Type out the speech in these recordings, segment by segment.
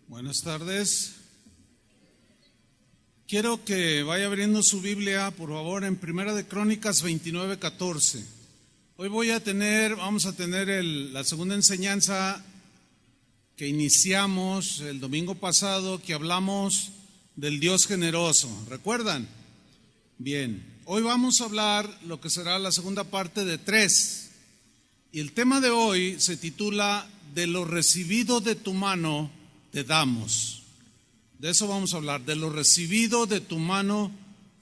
Buenas tardes. Quiero que vaya abriendo su Biblia, por favor, en Primera de Crónicas 29:14. Hoy vamos a tener la segunda enseñanza que iniciamos el domingo pasado, que hablamos del Dios generoso. ¿Recuerdan? Bien, hoy vamos a hablar lo que será la segunda parte de 3. Y el tema de hoy se titula "De lo recibido de tu mano te damos". De eso vamos a hablar, de lo recibido de tu mano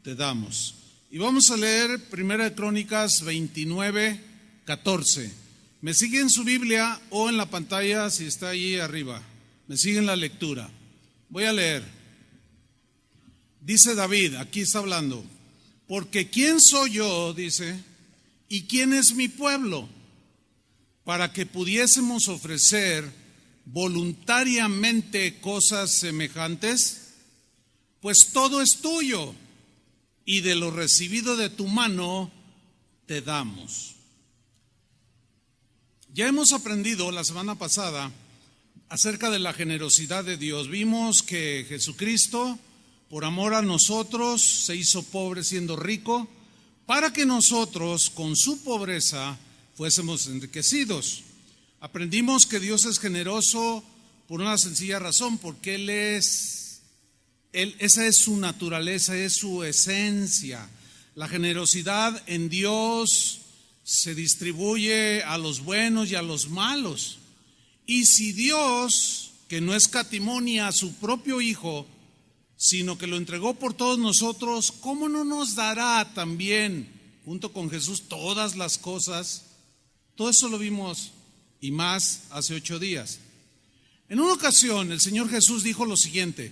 te damos. Y vamos a leer Primera de Crónicas 29:14. Me sigue en su Biblia o en la pantalla si está ahí arriba. Me sigue en la lectura. Voy a leer. Dice David, aquí está hablando: porque ¿quién soy yo?, dice, ¿y quién es mi pueblo? Para que pudiésemos ofrecer voluntariamente cosas semejantes, pues todo es tuyo, y de lo recibido de tu mano te damos. Ya hemos aprendido la semana pasada acerca de la generosidad de Dios. Vimos que Jesucristo, por amor a nosotros, se hizo pobre siendo rico, para que nosotros con su pobreza fuésemos enriquecidos. Aprendimos que Dios es generoso por una sencilla razón, porque esa es su naturaleza, es su esencia. La generosidad en Dios se distribuye a los buenos y a los malos. Y si Dios, que no escatimó ni a su propio Hijo, sino que lo entregó por todos nosotros, ¿cómo no nos dará también, junto con Jesús, todas las cosas? Todo eso lo vimos y más hace 8 días. En una ocasión el Señor Jesús dijo lo siguiente: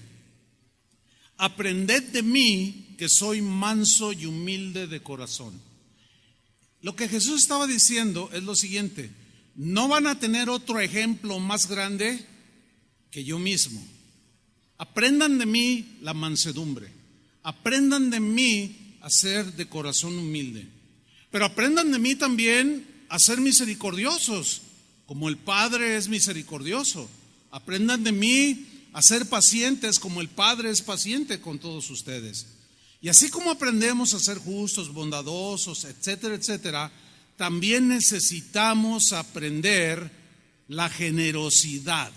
aprended de mí, que soy manso y humilde de corazón. Lo que Jesús estaba diciendo es lo siguiente: no van a tener otro ejemplo más grande que yo mismo. Aprendan de mí la mansedumbre, aprendan de mí a ser de corazón humilde, pero aprendan de mí también a ser misericordiosos, como el Padre es misericordioso. Aprendan de mí a ser pacientes, como el Padre es paciente con todos ustedes. Y así como aprendemos a ser justos, bondadosos, etcétera, etcétera, también necesitamos aprender la generosidad.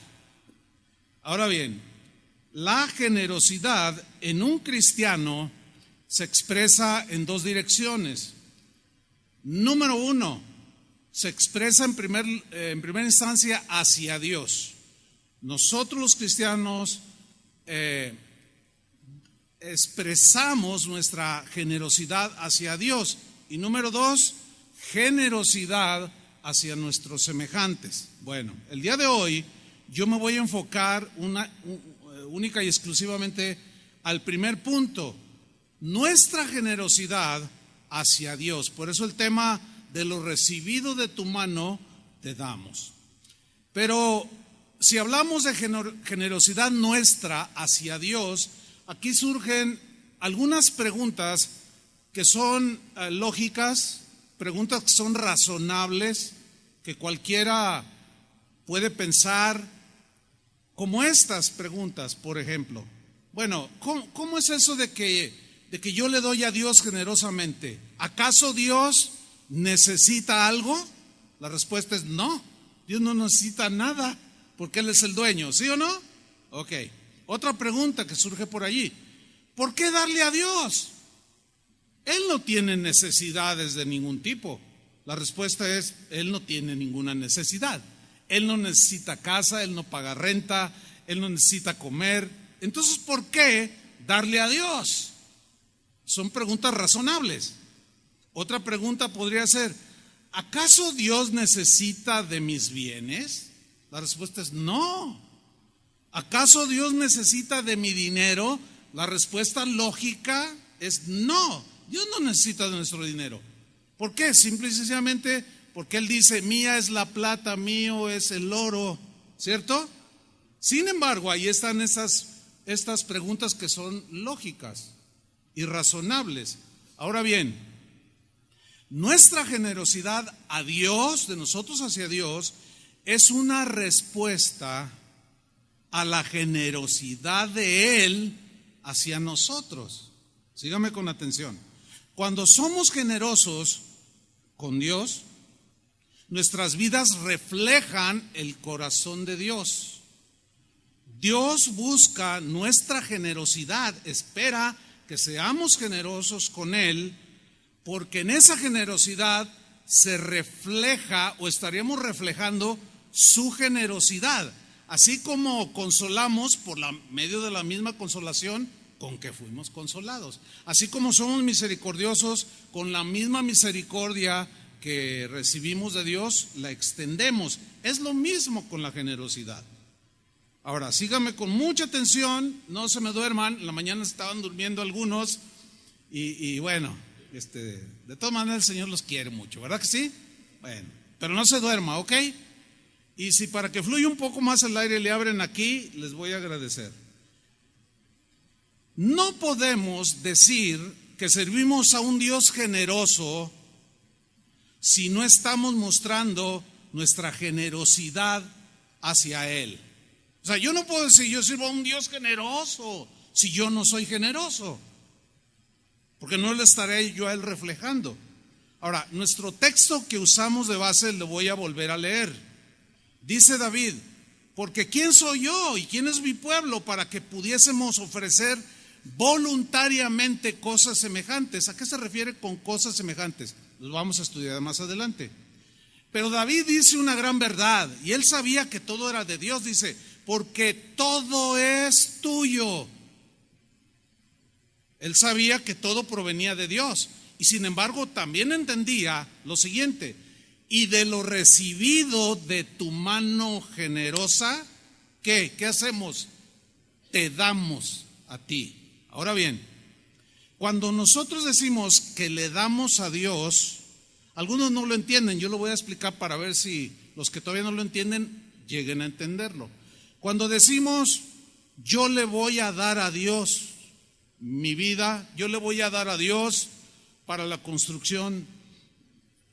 Ahora bien, la generosidad en un cristiano se expresa en 2 direcciones. Número 1, se expresa en primera instancia hacia Dios. Nosotros los cristianos expresamos nuestra generosidad hacia Dios. Y número 2, generosidad hacia nuestros semejantes. Bueno, el día de hoy yo me voy a enfocar única y exclusivamente al primer punto: nuestra generosidad hacia Dios. Por eso el tema de lo recibido de tu mano te damos. Pero si hablamos de generosidad nuestra hacia Dios, aquí surgen algunas preguntas que son lógicas, preguntas que son razonables, que cualquiera puede pensar, como estas preguntas, por ejemplo. Bueno, ¿cómo es eso de que yo le doy a Dios generosamente? ¿Acaso Dios necesita algo? La respuesta es no. Dios no necesita nada, porque Él es el dueño, ¿sí o no? Ok. Otra pregunta que surge por allí: ¿por qué darle a Dios? Él no tiene necesidades de ningún tipo. La respuesta es: Él no tiene ninguna necesidad. Él no necesita casa, Él no paga renta, Él no necesita comer. Entonces, ¿por qué darle a Dios? Son preguntas razonables. Otra pregunta podría ser: ¿acaso Dios necesita de mis bienes? La respuesta es no. ¿Acaso Dios necesita de mi dinero? La respuesta lógica es no. Dios no necesita de nuestro dinero. ¿Por qué? Simple y sencillamente porque Él dice: mía es la plata, mío es el oro, ¿cierto? Sin embargo, ahí están estas preguntas que son lógicas y razonables. Ahora bien, nuestra generosidad a Dios, de nosotros hacia Dios, es una respuesta a la generosidad de Él hacia nosotros. Sígame con atención. Cuando somos generosos con Dios, nuestras vidas reflejan el corazón de Dios. Dios busca nuestra generosidad, espera que seamos generosos con Él, porque en esa generosidad se refleja o estaríamos reflejando su generosidad, así como consolamos por medio de la misma consolación con que fuimos consolados, así como somos misericordiosos con la misma misericordia que recibimos de Dios, la extendemos. Es lo mismo con la generosidad. Ahora, síganme con mucha atención, no se me duerman. En la mañana estaban durmiendo algunos y bueno, de todas maneras el Señor los quiere mucho, ¿verdad que sí? Bueno, pero no se duerma, ¿ok? Y si para que fluya un poco más el aire le abren aquí, les voy a agradecer. No podemos decir que servimos a un Dios generoso si no estamos mostrando nuestra generosidad hacia Él. O sea, yo no puedo decir yo sirvo a un Dios generoso si yo no soy generoso, porque no le estaré yo a Él reflejando. Ahora, nuestro texto que usamos de base lo voy a volver a leer. Dice David, porque ¿quién soy yo y quién es mi pueblo para que pudiésemos ofrecer voluntariamente cosas semejantes? ¿A qué se refiere con cosas semejantes? Los vamos a estudiar más adelante. Pero David dice una gran verdad, y él sabía que todo era de Dios. Dice, porque todo es tuyo. Él sabía que todo provenía de Dios, y sin embargo también entendía lo siguiente: y de lo recibido de tu mano generosa, ¿qué hacemos? Te damos a ti. Ahora bien, cuando nosotros decimos que le damos a Dios, algunos no lo entienden. Yo lo voy a explicar para ver si los que todavía no lo entienden lleguen a entenderlo. Cuando decimos yo le voy a dar a Dios mi vida, yo le voy a dar a Dios para la construcción,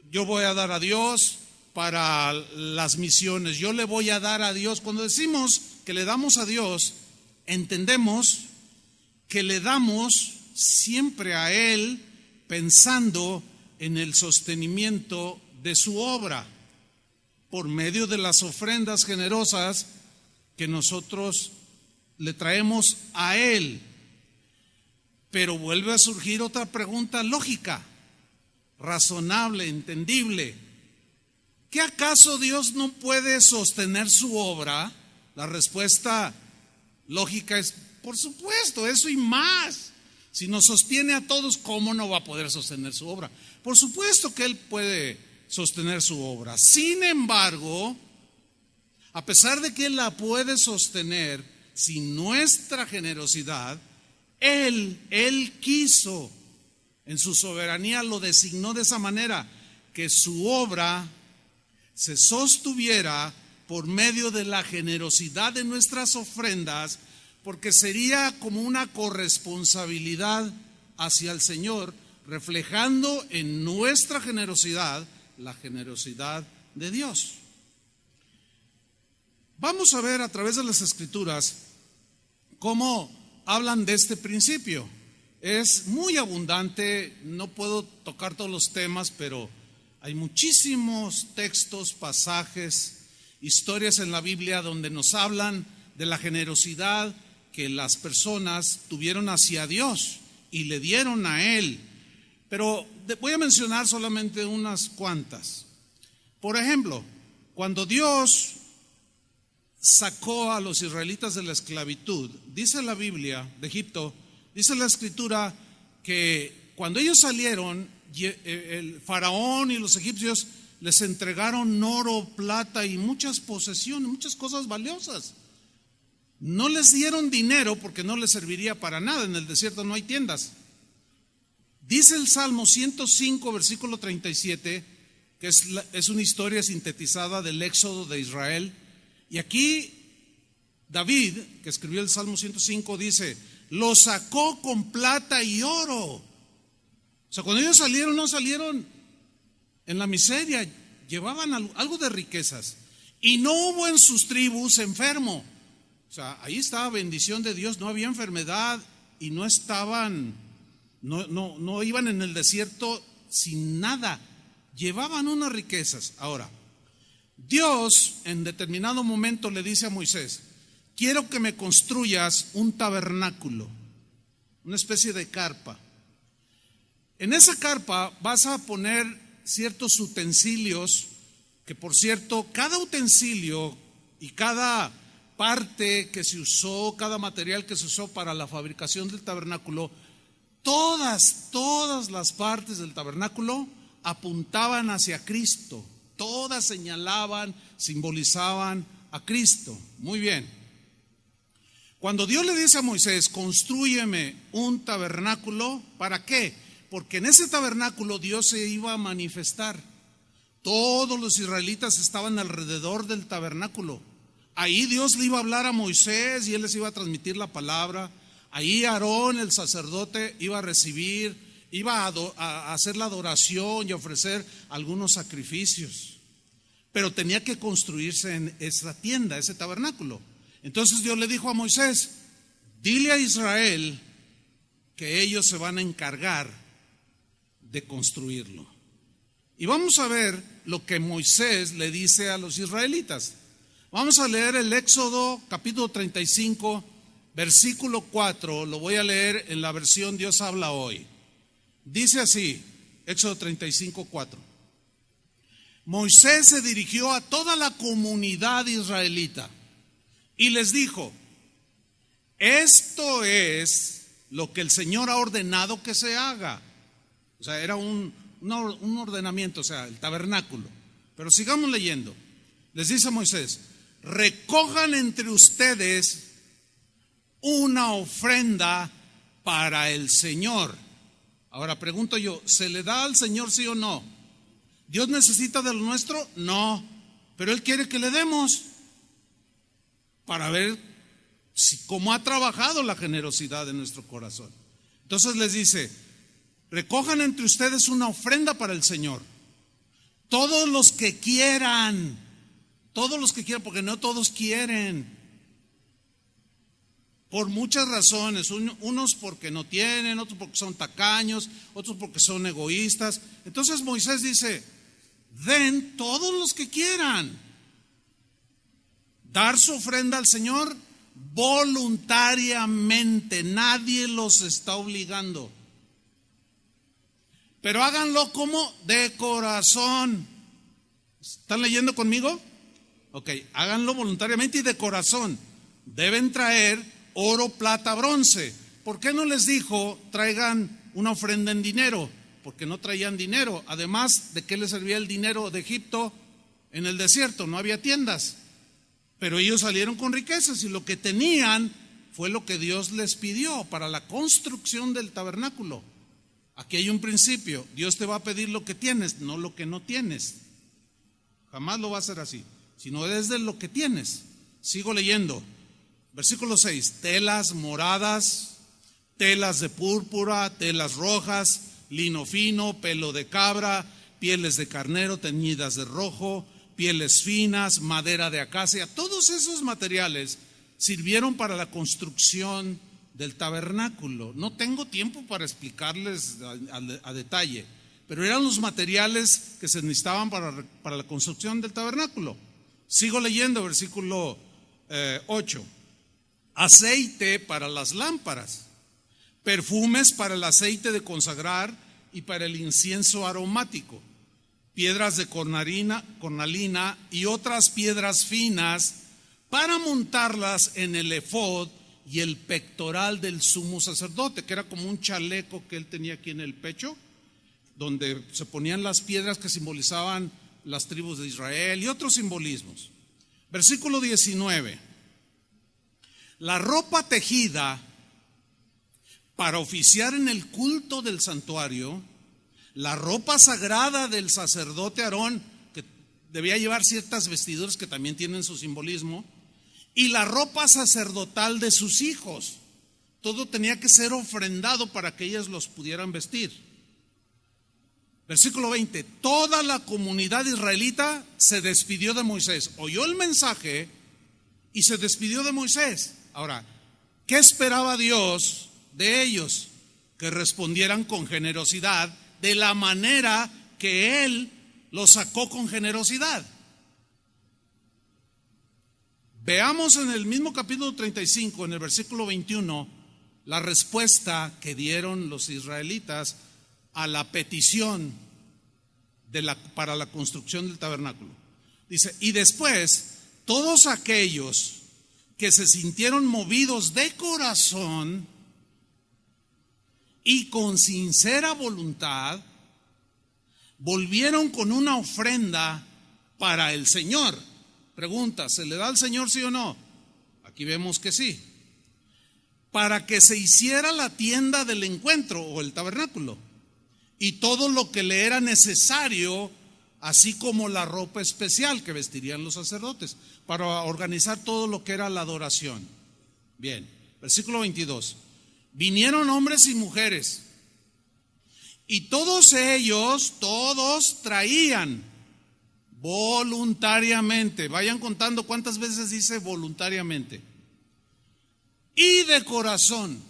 yo voy a dar a Dios para las misiones, yo le voy a dar a Dios. Cuando decimos que le damos a Dios, entendemos que le damos siempre a Él pensando en el sostenimiento de su obra por medio de las ofrendas generosas que nosotros le traemos a Él. Pero vuelve a surgir otra pregunta lógica, razonable, entendible. ¿Qué acaso Dios no puede sostener su obra? La respuesta lógica es, por supuesto, eso y más. Si nos sostiene a todos, ¿cómo no va a poder sostener su obra? Por supuesto que Él puede sostener su obra. Sin embargo, a pesar de que Él la puede sostener sin nuestra generosidad, Él quiso, en su soberanía lo designó de esa manera, que su obra se sostuviera por medio de la generosidad de nuestras ofrendas, porque sería como una corresponsabilidad hacia el Señor, reflejando en nuestra generosidad la generosidad de Dios. Vamos a ver a través de las Escrituras cómo hablan de este principio. Es muy abundante, no puedo tocar todos los temas, pero hay muchísimos textos, pasajes, historias en la Biblia donde nos hablan de la generosidad que las personas tuvieron hacia Dios y le dieron a Él. Pero voy a mencionar solamente unas cuantas. Por ejemplo, cuando Dios sacó a los israelitas de la esclavitud, dice la Biblia, de Egipto, dice la Escritura que cuando ellos salieron, el faraón y los egipcios les entregaron oro, plata y muchas posesiones, muchas cosas valiosas. No les dieron dinero porque no les serviría para nada, en el desierto no hay tiendas. Dice el Salmo 105, versículo 37, que es una historia sintetizada del éxodo de Israel. Y aquí David, que escribió el Salmo 105, dice, lo sacó con plata y oro. O sea, cuando ellos salieron, no salieron en la miseria, llevaban algo de riquezas. Y no hubo en sus tribus enfermo. O O sea, ahí estaba bendición de Dios, no había enfermedad y no iban en el desierto sin nada, llevaban unas riquezas. Ahora, Dios en determinado momento le dice a Moisés: quiero que me construyas un tabernáculo, una especie de carpa. En esa carpa vas a poner ciertos utensilios, que por cierto, cada utensilio y cada parte que se usó, cada material que se usó para la fabricación del tabernáculo, todas las partes del tabernáculo apuntaban hacia Cristo, todas señalaban, simbolizaban a Cristo. Muy bien. Cuando Dios le dice a Moisés: constrúyeme un tabernáculo, ¿para qué? Porque en ese tabernáculo Dios se iba a manifestar. Todos los israelitas estaban alrededor del tabernáculo. Ahí Dios le iba a hablar a Moisés y él les iba a transmitir la palabra. Ahí Aarón, el sacerdote, iba a recibir, iba a hacer la adoración y a ofrecer algunos sacrificios. Pero tenía que construirse en esa tienda, ese tabernáculo. Entonces Dios le dijo a Moisés: dile a Israel que ellos se van a encargar de construirlo. Y vamos a ver lo que Moisés le dice a los israelitas. Vamos a leer el Éxodo capítulo 35, versículo 4. Lo voy a leer en la versión Dios habla hoy. Dice así, Éxodo 35, 4. Moisés se dirigió a toda la comunidad israelita y les dijo: esto es lo que el Señor ha ordenado que se haga. O sea, era un ordenamiento, o sea, el tabernáculo. Pero sigamos leyendo. Les dice a Moisés: recojan entre ustedes una ofrenda para el Señor. Ahora pregunto yo, ¿se le da al Señor sí o no? ¿Dios necesita de lo nuestro? No, pero Él quiere que le demos para ver cómo ha trabajado la generosidad en nuestro corazón. Entonces les dice: recojan entre ustedes una ofrenda para el Señor. Todos los que quieran, porque no todos quieren. Por muchas razones, unos porque no tienen, otros porque son tacaños, otros porque son egoístas. Entonces Moisés dice: den todos los que quieran. Dar su ofrenda al Señor voluntariamente, nadie los está obligando. Pero háganlo como de corazón. ¿Están leyendo conmigo? Ok, háganlo voluntariamente y de corazón. Deben traer oro, plata, bronce. ¿Por qué no les dijo traigan una ofrenda en dinero? Porque no traían dinero. Además, ¿de qué les servía el dinero de Egipto en el desierto? No había tiendas. Pero ellos salieron con riquezas y lo que tenían fue lo que Dios les pidió para la construcción del tabernáculo. Aquí hay un principio: Dios te va a pedir lo que tienes, no lo que no tienes. Jamás lo va a hacer así, sino desde lo que tienes. Sigo leyendo. Versículo 6. Telas moradas, telas de púrpura, telas rojas, lino fino, pelo de cabra, pieles de carnero teñidas de rojo, pieles finas, madera de acacia. Todos esos materiales sirvieron para la construcción del tabernáculo. No tengo tiempo para explicarles a detalle, pero eran los materiales que se necesitaban para la construcción del tabernáculo. Sigo leyendo, versículo 8. Aceite para las lámparas, perfumes para el aceite de consagrar y para el incienso aromático, piedras de cornalina y otras piedras finas para montarlas en el efod y el pectoral del sumo sacerdote, que era como un chaleco que él tenía aquí en el pecho, donde se ponían las piedras que simbolizaban las tribus de Israel y otros simbolismos. Versículo 19. La ropa tejida para oficiar en el culto del santuario, la ropa sagrada del sacerdote Aarón, que debía llevar ciertas vestiduras que también tienen su simbolismo, y la ropa sacerdotal de sus hijos. Todo tenía que ser ofrendado para que ellas los pudieran vestir. Versículo 20. Toda la comunidad israelita se despidió de Moisés, oyó el mensaje y se despidió de Moisés. Ahora, ¿qué esperaba Dios de ellos? Que respondieran con generosidad de la manera que Él los sacó con generosidad. Veamos en el mismo capítulo 35, en el versículo 21, la respuesta que dieron los israelitas a la petición para la construcción del tabernáculo. Dice, y después todos aquellos que se sintieron movidos de corazón y con sincera voluntad, volvieron con una ofrenda para el Señor. Pregunta, ¿se le da al Señor sí o no? Aquí vemos que sí. Para que se hiciera la tienda del encuentro o el tabernáculo y todo lo que le era necesario, así como la ropa especial que vestirían los sacerdotes, para organizar todo lo que era la adoración. Bien, versículo 22. Vinieron hombres y mujeres, y todos ellos, todos traían voluntariamente. Vayan contando cuántas veces dice voluntariamente. Y de corazón,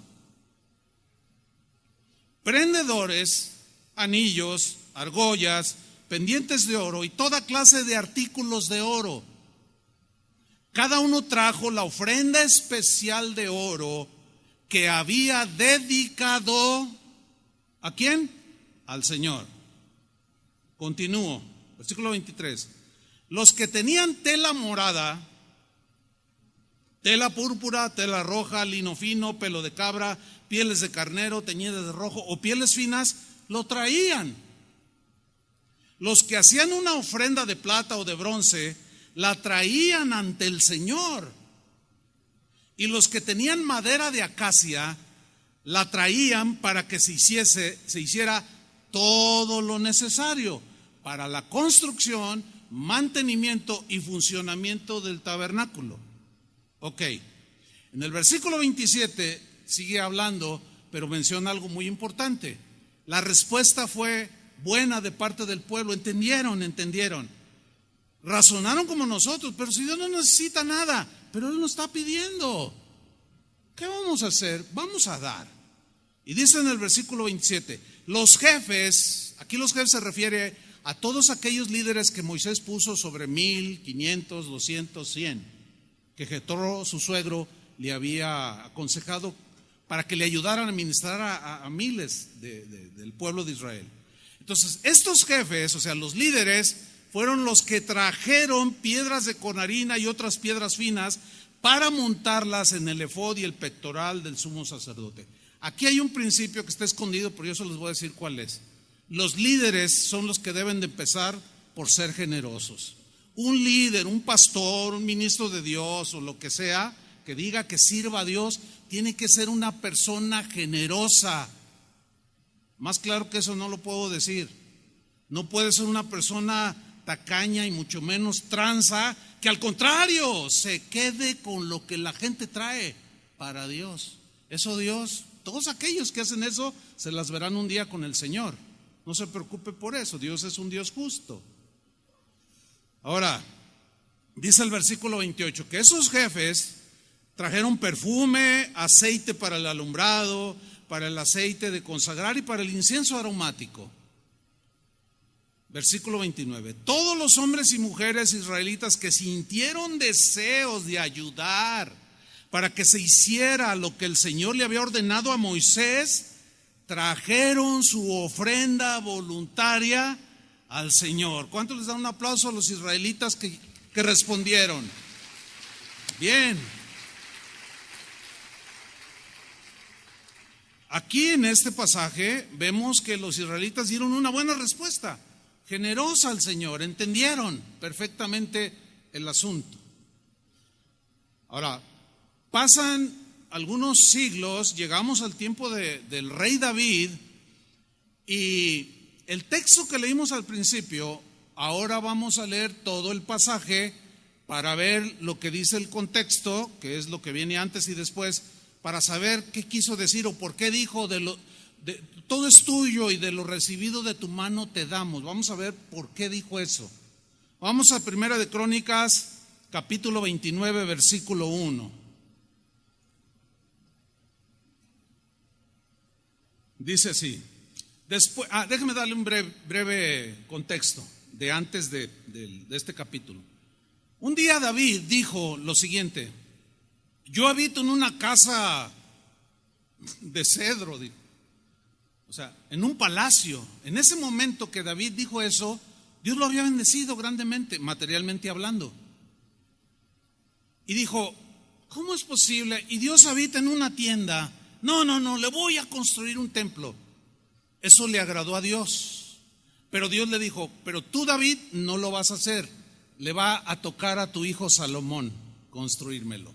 prendedores, anillos, argollas, pendientes de oro y toda clase de artículos de oro. Cada uno trajo la ofrenda especial de oro que había dedicado, ¿a quién? Al Señor. Continúo, versículo 23. Los que tenían tela morada, tela púrpura, tela roja, lino fino, pelo de cabra, pieles de carnero teñidas de rojo o pieles finas, lo traían. Los que hacían una ofrenda de plata o de bronce, la traían ante el Señor. Y los que tenían madera de acacia, la traían para que se hiciera todo lo necesario para la construcción, mantenimiento y funcionamiento del tabernáculo. Ok, en el versículo 27 sigue hablando, pero menciona algo muy importante. La respuesta fue buena de parte del pueblo. Entendieron. Razonaron como nosotros, pero si Dios no necesita nada, pero Él nos está pidiendo. ¿Qué vamos a hacer? Vamos a dar. Y dice en el versículo 27, los jefes, aquí los jefes se refiere a todos aquellos líderes que Moisés puso sobre 1,000, 500, 200, 100, que Jetro, su suegro, le había aconsejado para que le ayudaran a ministrar a miles del pueblo de Israel. Entonces, estos jefes, o sea, los líderes, fueron los que trajeron piedras de cornalina y otras piedras finas para montarlas en el efod y el pectoral del sumo sacerdote. Aquí hay un principio que está escondido, pero yo se los voy a decir cuál es. Los líderes son los que deben de empezar por ser generosos. Un líder, un pastor, un ministro de Dios o lo que sea, que diga que sirva a Dios, tiene que ser una persona generosa. Más claro que eso no lo puedo decir. No puede ser una persona tacaña y mucho menos tranza, que al contrario se quede con lo que la gente trae para Dios. Eso Dios, todos aquellos que hacen eso se las verán un día con el Señor. No se preocupe por eso, Dios es un Dios justo. Ahora, dice el versículo 28 que esos jefes trajeron perfume, aceite para el alumbrado, para el aceite de consagrar y para el incienso aromático. Versículo 29. Todos los hombres y mujeres israelitas que sintieron deseos de ayudar para que se hiciera lo que el Señor le había ordenado a Moisés, trajeron su ofrenda voluntaria al Señor. ¿Cuánto les da un aplauso a los israelitas que respondieron? Bien. Aquí en este pasaje vemos que los israelitas dieron una buena respuesta, generosa al Señor, entendieron perfectamente el asunto. Ahora, pasan algunos siglos, llegamos al tiempo del rey David y el texto que leímos al principio, ahora vamos a leer todo el pasaje para ver lo que dice el contexto, que es lo que viene antes y después, para saber qué quiso decir o por qué dijo todo es tuyo y de lo recibido de tu mano te damos. Vamos a ver por qué dijo eso. Vamos a Primera de Crónicas, capítulo 29, versículo 1. Dice así. Después, déjeme darle un breve contexto de antes de este capítulo. Un día David dijo lo siguiente: yo habito en una casa de cedro, dijo. O sea, en un palacio. En ese momento que David dijo eso, Dios lo había bendecido grandemente, materialmente hablando. Y dijo, ¿cómo es posible? Y Dios habita en una tienda. No, le voy a construir un templo. Eso le agradó a Dios. Pero Dios le dijo, pero tú, David, no lo vas a hacer. Le va a tocar a tu hijo Salomón construírmelo.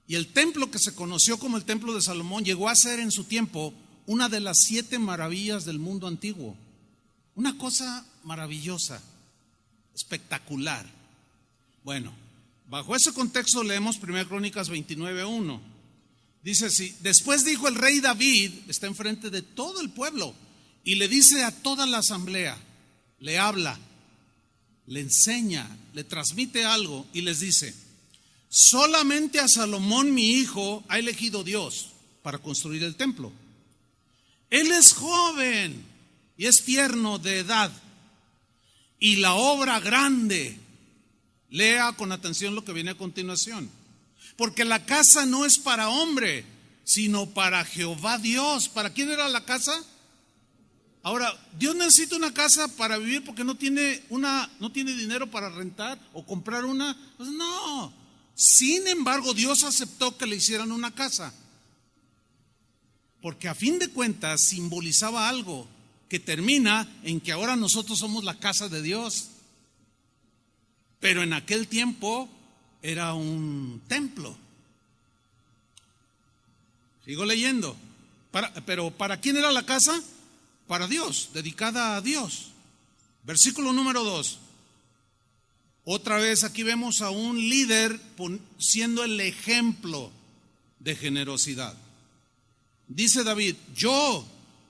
Y el templo que se conoció como el templo de Salomón llegó a ser en su tiempo una de las 7 maravillas del mundo antiguo. Una cosa maravillosa, espectacular. Bueno, bajo ese contexto leemos 1 Crónicas 29:1. Dice así: después dijo el rey David, está enfrente de todo el pueblo, y le dice a toda la asamblea, le habla, le enseña, le transmite algo y les dice: solamente a Salomón mi hijo ha elegido Dios para construir el templo. Él es joven y es tierno de edad, y la obra grande, lea con atención lo que viene a continuación, porque la casa no es para hombre, sino para Jehová Dios. ¿Para quién era la casa? Ahora, Dios necesita una casa para vivir porque no tiene dinero para rentar o comprar una. Pues no. Sin embargo, Dios aceptó que le hicieran una casa, porque a fin de cuentas simbolizaba algo que termina en que ahora nosotros somos la casa de Dios. Pero en aquel tiempo era un templo. Sigo leyendo. Pero ¿para quién era la casa? Para Dios, dedicada a Dios. Versículo número 2. Otra vez aquí vemos a un líder siendo el ejemplo de generosidad. Dice David: yo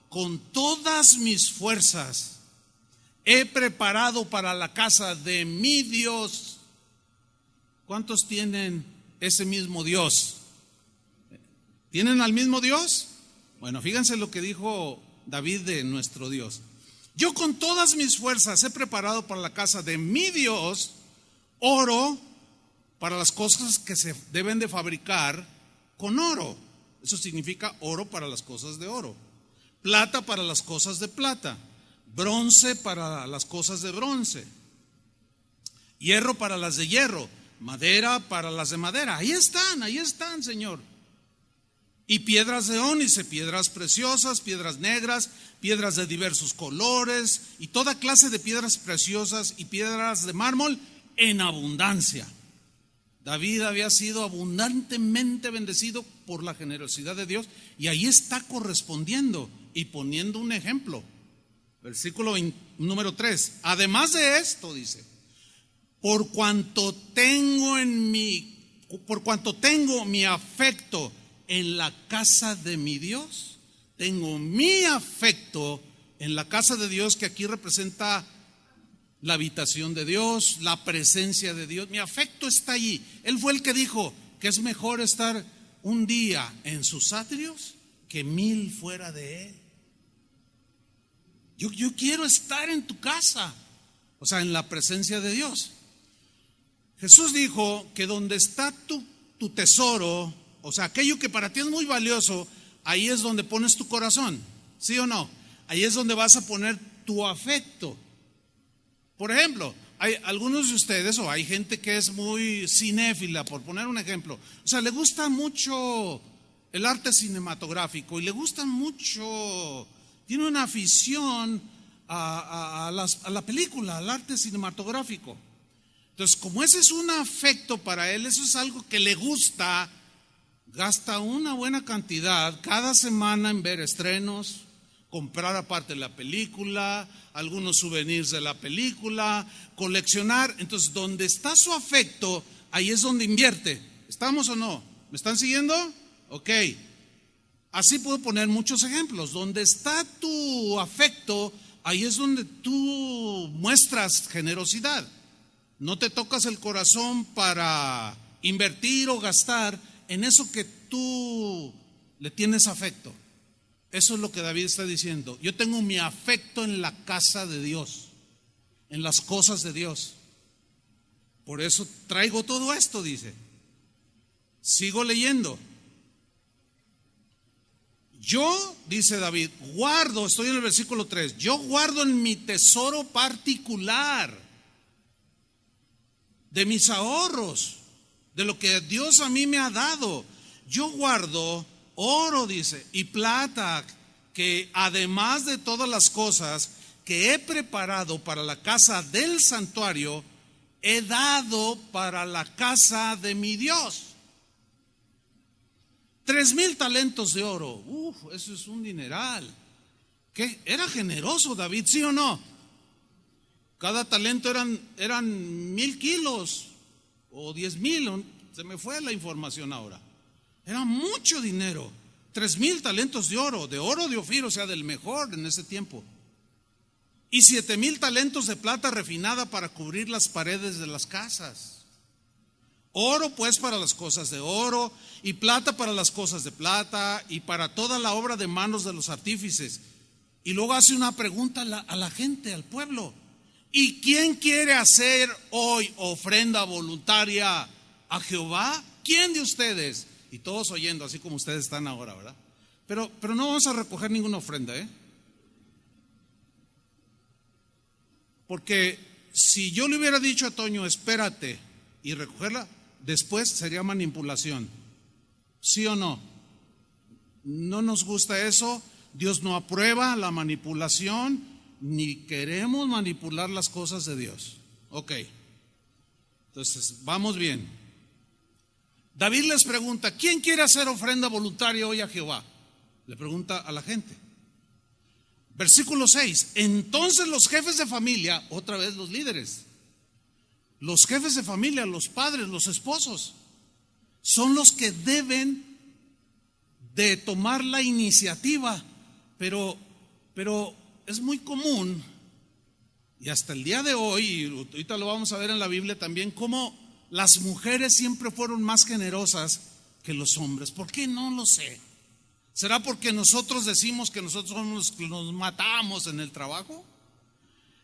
con todas mis fuerzas he preparado para la casa de mi Dios. ¿Cuántos tienen ese mismo Dios? ¿Tienen al mismo Dios? Bueno, fíjense lo que dijo David de nuestro Dios. Yo con todas mis fuerzas he preparado para la casa de mi Dios oro para las cosas que se deben de fabricar con oro. Eso significa oro para las cosas de oro, plata para las cosas de plata, bronce para las cosas de bronce, hierro para las de hierro, madera para las de madera. Ahí están, Señor. Y piedras de ónice, piedras preciosas, piedras negras, piedras de diversos colores y toda clase de piedras preciosas y piedras de mármol en abundancia. David había sido abundantemente bendecido por la generosidad de Dios y ahí está correspondiendo y poniendo un ejemplo. Versículo número 3. Además de esto, dice: por cuanto tengo mi afecto en la casa de mi Dios, tengo mi afecto en la casa de Dios, que aquí representa la habitación de Dios, la presencia de Dios. Mi afecto está allí. Él fue el que dijo que es mejor estar un día en sus atrios que 1000 fuera de él. Yo quiero estar en tu casa, o sea, en la presencia de Dios. Jesús dijo que donde está tu tesoro, o sea, aquello que para ti es muy valioso, ahí es donde pones tu corazón, ¿sí o no? Ahí es donde vas a poner tu afecto. Por ejemplo, hay algunos de ustedes, o hay gente que es muy cinéfila, por poner un ejemplo, o sea, le gusta mucho el arte cinematográfico y le gusta mucho, tiene una afición a la película, al arte cinematográfico. Entonces, como ese es un afecto para él, eso es algo que le gusta, gasta una buena cantidad cada semana en ver estrenos, comprar aparte la película, algunos souvenirs de la película, coleccionar. Entonces, donde está su afecto, ahí es donde invierte. ¿Estamos o no? ¿Me están siguiendo? Ok. Así puedo poner muchos ejemplos. Donde está tu afecto, ahí es donde tú muestras generosidad. No te tocas el corazón para invertir o gastar en eso que tú le tienes afecto. Eso es lo que David está diciendo. Yo tengo mi afecto en la casa de Dios, en las cosas de Dios. Por eso traigo todo esto, dice. Sigo leyendo. Yo, dice David, guardo, estoy en el versículo 3, yo guardo en mi tesoro particular de mis ahorros, de lo que Dios a mí me ha dado. Yo guardo oro, dice, y plata, que además de todas las cosas que he preparado para la casa del santuario, he dado para la casa de mi Dios. 3,000 talentos de oro. Eso es un dineral. ¿Qué? Era generoso David, ¿sí o no? Cada talento eran 1,000 kilos o 10,000. Se me fue la información ahora. Era mucho dinero. 3,000 talentos de oro de Ofir, o sea, del mejor en ese tiempo. Y 7,000 talentos de plata refinada para cubrir las paredes de las casas. Oro pues para las cosas de oro, y plata para las cosas de plata, y para toda la obra de manos de los artífices. Y luego hace una pregunta a la gente, al pueblo. ¿Y quién quiere hacer hoy ofrenda voluntaria a Jehová? ¿Quién de ustedes? Y todos oyendo, así como ustedes están ahora, ¿verdad? Pero no vamos a recoger ninguna ofrenda, Porque si yo le hubiera dicho a Toño, espérate y recogerla, después sería manipulación. ¿Sí o no? No nos gusta eso. Dios no aprueba la manipulación, ni queremos manipular las cosas de Dios. Ok. Entonces, vamos bien. David les pregunta, ¿quién quiere hacer ofrenda voluntaria hoy a Jehová? Le pregunta a la gente. Versículo 6. Entonces los jefes de familia, otra vez los líderes, los jefes de familia, los padres, los esposos, son los que deben de tomar la iniciativa. Pero es muy común, y hasta el día de hoy, y ahorita lo vamos a ver en la Biblia también, cómo las mujeres siempre fueron más generosas que los hombres. ¿Por qué? No lo sé. ¿Será porque nosotros decimos que nosotros somos los que nos matamos en el trabajo?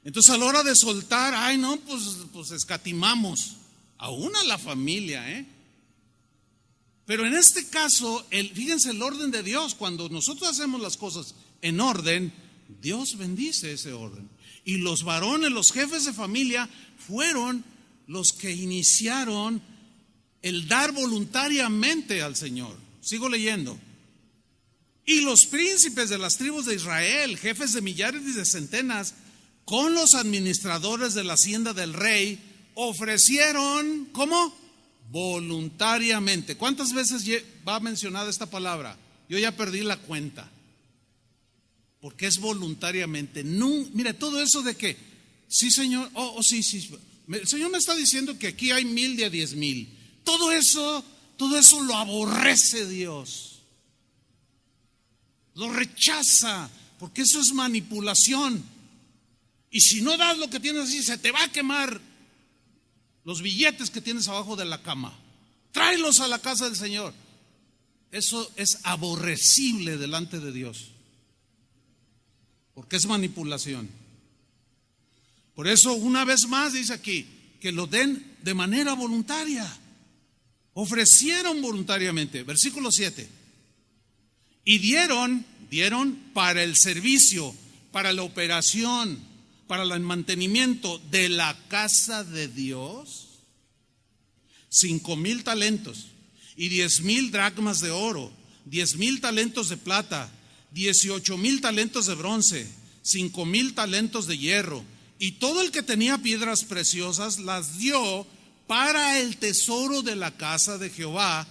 Entonces a la hora de soltar, pues escatimamos aún a la familia, Pero en este caso, fíjense el orden de Dios. Cuando nosotros hacemos las cosas en orden, Dios bendice ese orden. Y los varones, los jefes de familia, fueron los que iniciaron el dar voluntariamente al Señor. Sigo leyendo. Y los príncipes de las tribus de Israel, jefes de millares y de centenas, con los administradores de la hacienda del rey, ofrecieron, ¿cómo? Voluntariamente. ¿Cuántas veces va mencionada esta palabra? Yo ya perdí la cuenta. Porque es voluntariamente. No, mira, todo eso de que, sí, Señor, sí. El Señor me está diciendo que aquí hay 1,000 de a 10,000. Todo eso lo aborrece Dios. Lo rechaza, porque eso es manipulación. Y si no das lo que tienes así, se te va a quemar los billetes que tienes abajo de la cama. Tráelos a la casa del Señor. Eso es aborrecible delante de Dios, porque es manipulación. Por eso, una vez más dice aquí, que lo den de manera voluntaria. Ofrecieron voluntariamente. Versículo 7. Y dieron para el servicio, para la operación, para el mantenimiento de la casa de Dios, 5,000 talentos y 10,000 dracmas de oro, 10,000 talentos de plata, 18,000 talentos de bronce, 5,000 talentos de hierro. Y todo el que tenía piedras preciosas las dio para el tesoro de la casa de Jehová,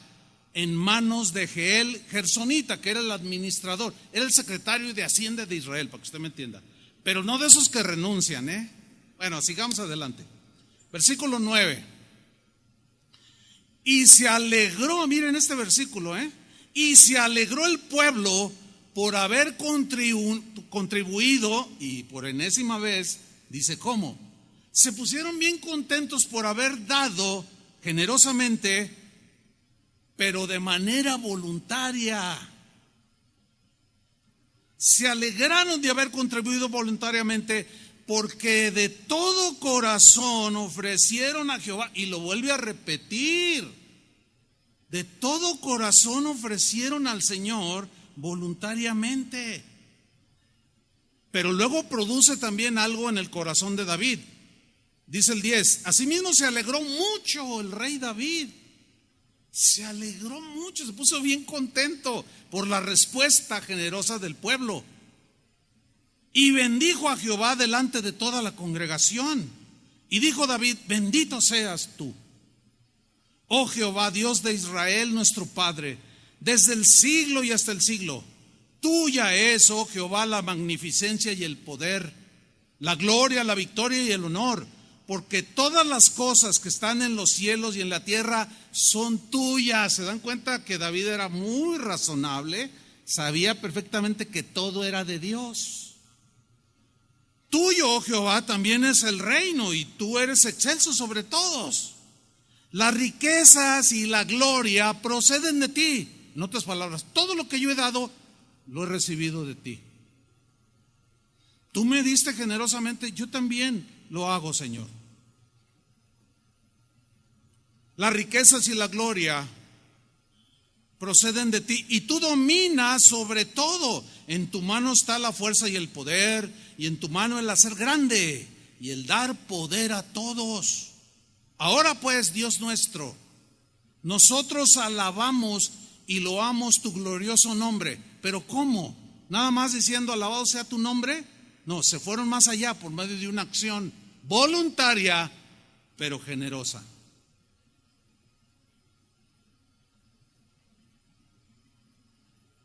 en manos de Jeiel Gersonita, que era el administrador, era el secretario de Hacienda de Israel, para que usted me entienda. Pero no de esos que renuncian, Bueno, sigamos adelante. Versículo 9. Y se alegró, miren este versículo, y se alegró el pueblo por haber contribuido, y por enésima vez, dice, ¿cómo? se pusieron bien contentos por haber dado generosamente, pero de manera voluntaria. Se alegraron de haber contribuido voluntariamente porque de todo corazón ofrecieron a Jehová, y lo vuelve a repetir, de todo corazón ofrecieron al Señor voluntariamente. Pero luego produce también algo en el corazón de David. Dice el 10, asimismo se alegró mucho el rey David. Se alegró mucho, se puso bien contento por la respuesta generosa del pueblo. Y bendijo a Jehová delante de toda la congregación. Y dijo David, bendito seas tú, oh Jehová, Dios de Israel, nuestro Padre, desde el siglo y hasta el siglo. Tuya es, oh Jehová, la magnificencia y el poder, la gloria, la victoria y el honor, porque todas las cosas que están en los cielos y en la tierra son tuyas. ¿Se dan cuenta que David era muy razonable? Sabía perfectamente que todo era de Dios. Tuyo, oh Jehová, también es el reino, y tú eres excelso sobre todos. Las riquezas y la gloria proceden de ti. En otras palabras, todo lo que yo he dado, lo he recibido de ti. Tú me diste generosamente, yo también lo hago, Señor. Las riquezas y la gloria proceden de ti, y tú dominas sobre todo. En tu mano está la fuerza y el poder, y en tu mano el hacer grande y el dar poder a todos. Ahora pues, Dios nuestro, nosotros alabamos y loamos tu glorioso nombre. ¿Pero cómo? ¿Nada más diciendo alabado sea tu nombre? No, se fueron más allá por medio de una acción voluntaria, pero generosa.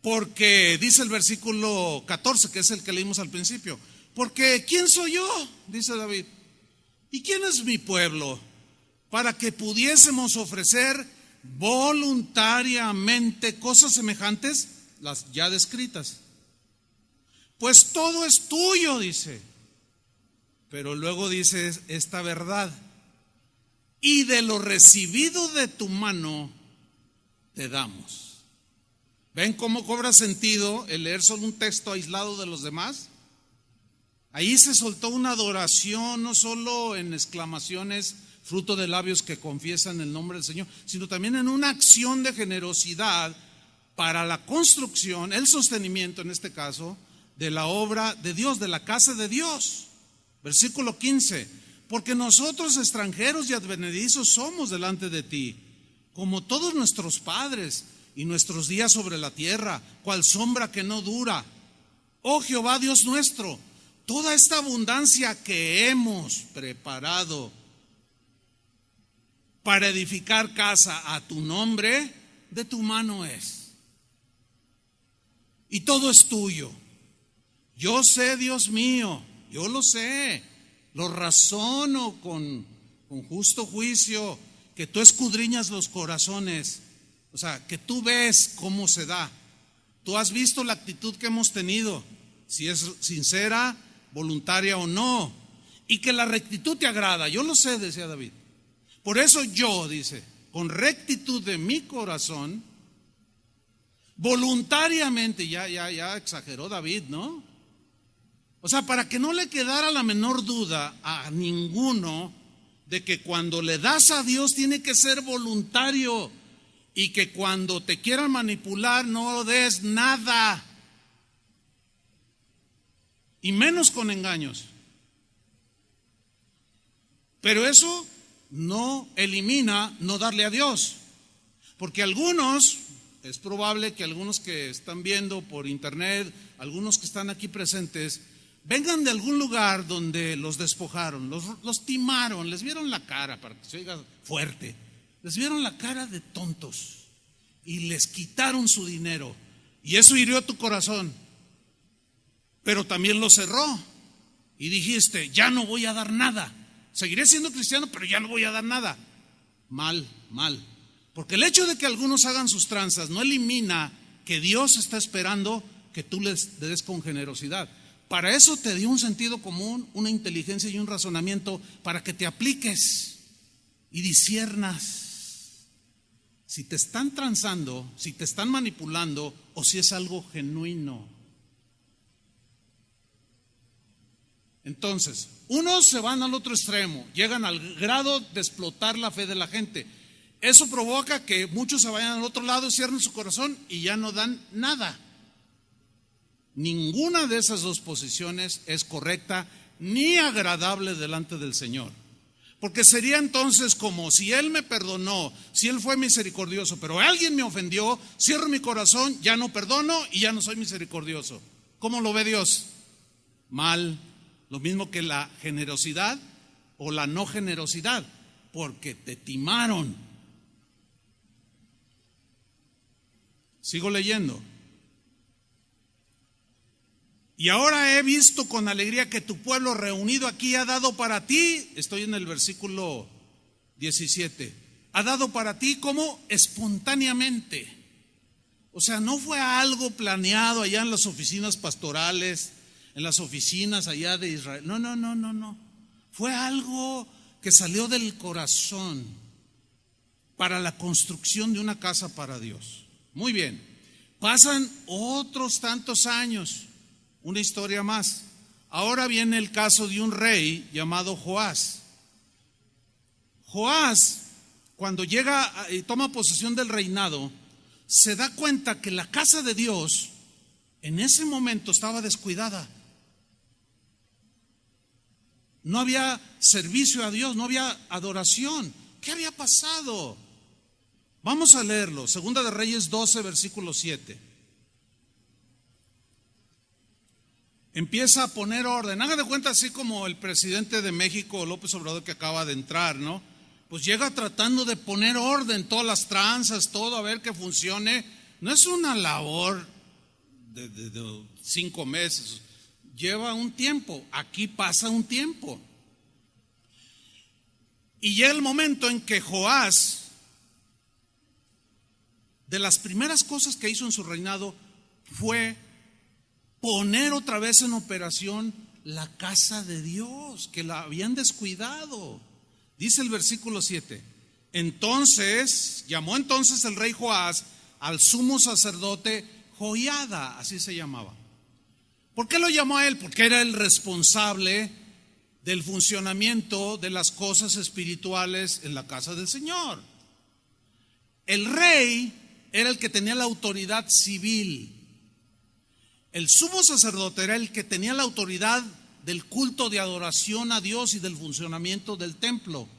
Porque dice el versículo 14, que es el que leímos al principio, porque ¿quién soy yo?, dice David, ¿y quién es mi pueblo para que pudiésemos ofrecer voluntariamente cosas semejantes, las ya descritas? Pues todo es tuyo, dice. Pero luego dice esta verdad: y de lo recibido de tu mano te damos. ¿Ven cómo cobra sentido el leer solo un texto aislado de los demás? Ahí se soltó una adoración, no solo en exclamaciones, fruto de labios que confiesan el nombre del Señor, sino también en una acción de generosidad para la construcción, el sostenimiento en este caso, de la obra de Dios, de la casa de Dios. Versículo 15, porque nosotros extranjeros y advenedizos somos delante de ti, como todos nuestros padres, y nuestros días sobre la tierra, cual sombra que no dura. Oh Jehová Dios nuestro, toda esta abundancia que hemos preparado para edificar casa a tu nombre, de tu mano es. Y todo es tuyo. Yo sé, Dios mío, yo lo sé, lo razono con justo juicio, que tú escudriñas los corazones. O sea, que tú ves cómo se da. Tú has visto la actitud que hemos tenido, si es sincera, voluntaria o no. Y que la rectitud te agrada. Yo lo sé, decía David. Por eso yo, dice, con rectitud de mi corazón, voluntariamente, ya exageró David, ¿no? O sea, para que no le quedara la menor duda a ninguno de que cuando le das a Dios tiene que ser voluntario. Y que cuando te quieran manipular no des nada, y menos con engaños. Pero eso no elimina no darle a Dios, porque algunos, es probable que algunos que están viendo por internet, algunos que están aquí presentes, vengan de algún lugar donde los despojaron, los timaron, les vieron la cara, para que se oiga fuerte. Les vieron la cara de tontos y les quitaron su dinero, y eso hirió tu corazón, pero también lo cerró y dijiste, ya no voy a dar nada, seguiré siendo cristiano, pero ya no voy a dar nada. Mal, porque el hecho de que algunos hagan sus tranzas no elimina que Dios está esperando que tú les des con generosidad. Para eso te dio un sentido común, una inteligencia y un razonamiento para que te apliques y disciernas si te están transando, si te están manipulando o si es algo genuino. Entonces, unos se van al otro extremo, llegan al grado de explotar la fe de la gente. Eso provoca que muchos se vayan al otro lado, cierren su corazón y ya no dan nada. Ninguna de esas dos posiciones es correcta ni agradable delante del Señor. Porque sería entonces como si Él me perdonó, si Él fue misericordioso, pero alguien me ofendió, cierro mi corazón, ya no perdono y ya no soy misericordioso. ¿Cómo lo ve Dios? Mal. Lo mismo que la generosidad o la no generosidad, porque te timaron. Sigo leyendo. Y ahora he visto con alegría que tu pueblo reunido aquí ha dado para ti, estoy en el versículo 17, ha dado para ti como espontáneamente. O sea, no fue algo planeado allá en las oficinas pastorales, en las oficinas allá de Israel. No. Fue algo que salió del corazón para la construcción de una casa para Dios. Muy bien, pasan otros tantos años. Una historia más. Ahora viene el caso de un rey llamado Joás. Joás, cuando llega y toma posesión del reinado, se da cuenta que la casa de Dios en ese momento estaba descuidada. No había servicio a Dios, no había adoración. ¿Qué había pasado? Vamos a leerlo. Segunda de Reyes 12, versículo 7. Empieza a poner orden. Hagan de cuenta así como el presidente de México, López Obrador, que acaba de entrar, ¿no? Pues llega tratando de poner orden, todas las tranzas, todo, a ver que funcione. No es una labor de 5 meses, lleva un tiempo. Aquí pasa un tiempo. Y llega el momento en que Joás, de las primeras cosas que hizo en su reinado, fue poner otra vez en operación la casa de Dios, que la habían descuidado. Dice el versículo 7. Llamó entonces el rey Joás al sumo sacerdote Joiada, así se llamaba. ¿Por qué lo llamó a él? Porque era el responsable del funcionamiento de las cosas espirituales en la casa del Señor. El rey era el que tenía la autoridad civil. El sumo sacerdote era el que tenía la autoridad del culto de adoración a Dios y del funcionamiento del templo.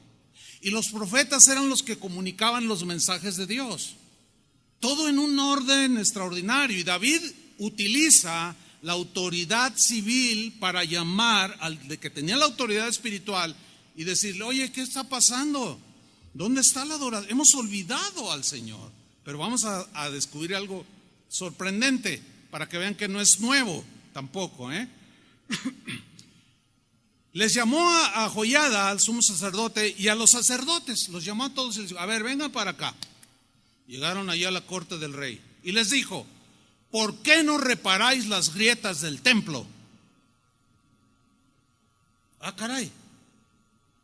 Y los profetas eran los que comunicaban los mensajes de Dios. Todo en un orden extraordinario. Y David utiliza la autoridad civil para llamar al de que tenía la autoridad espiritual y decirle: oye, ¿qué está pasando? ¿Dónde está la adoración? Hemos olvidado al Señor. Pero vamos a descubrir algo sorprendente, para que vean que no es nuevo tampoco, Les llamó a Joiada, al sumo sacerdote, y a los sacerdotes, los llamó a todos y les dijo: a ver, vengan para acá. Llegaron allá a la corte del rey y les dijo: ¿por qué no reparáis las grietas del templo? Ah, caray,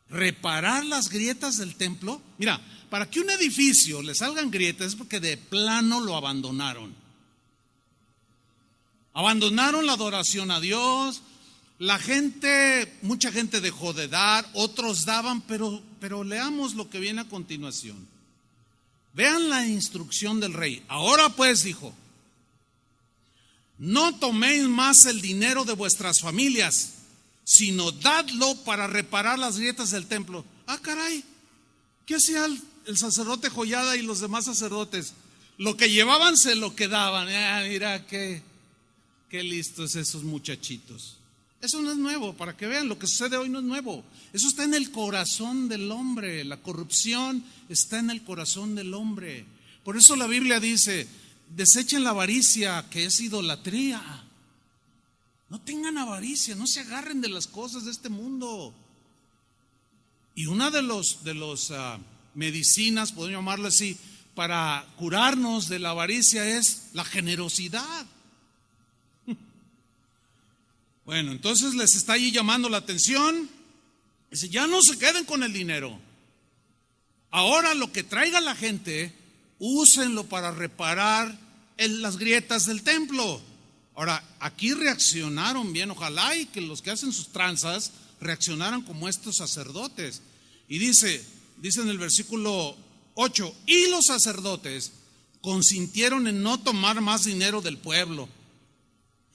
¿reparar las grietas del templo? Mira, para que un edificio le salgan grietas es porque de plano lo abandonaron. Abandonaron la adoración a Dios. Mucha gente dejó de dar, otros daban, pero leamos lo que viene a continuación. Vean la instrucción del rey. Ahora pues, dijo: no toméis más el dinero de vuestras familias, sino dadlo para reparar las grietas del templo. Ah, caray, ¿qué hacía el sacerdote Joiada y los demás sacerdotes? Lo que llevaban se lo quedaban. Mira qué listos esos muchachitos. Eso no es nuevo, para que vean, lo que sucede hoy no es nuevo. Eso está en el corazón del hombre. La corrupción está en el corazón del hombre. Por eso la Biblia dice: desechen la avaricia, que es idolatría. No tengan avaricia, no se agarren de las cosas de este mundo. Y una de los medicinas, podemos llamarlo así, para curarnos de la avaricia es la generosidad. Bueno, entonces les está ahí llamando la atención. Dice, ya no se queden con el dinero. Ahora lo que traiga la gente, úsenlo para reparar las grietas del templo. Ahora, aquí reaccionaron bien, ojalá y que los que hacen sus tranzas reaccionaran como estos sacerdotes. Y dice en el versículo 8, y los sacerdotes consintieron en no tomar más dinero del pueblo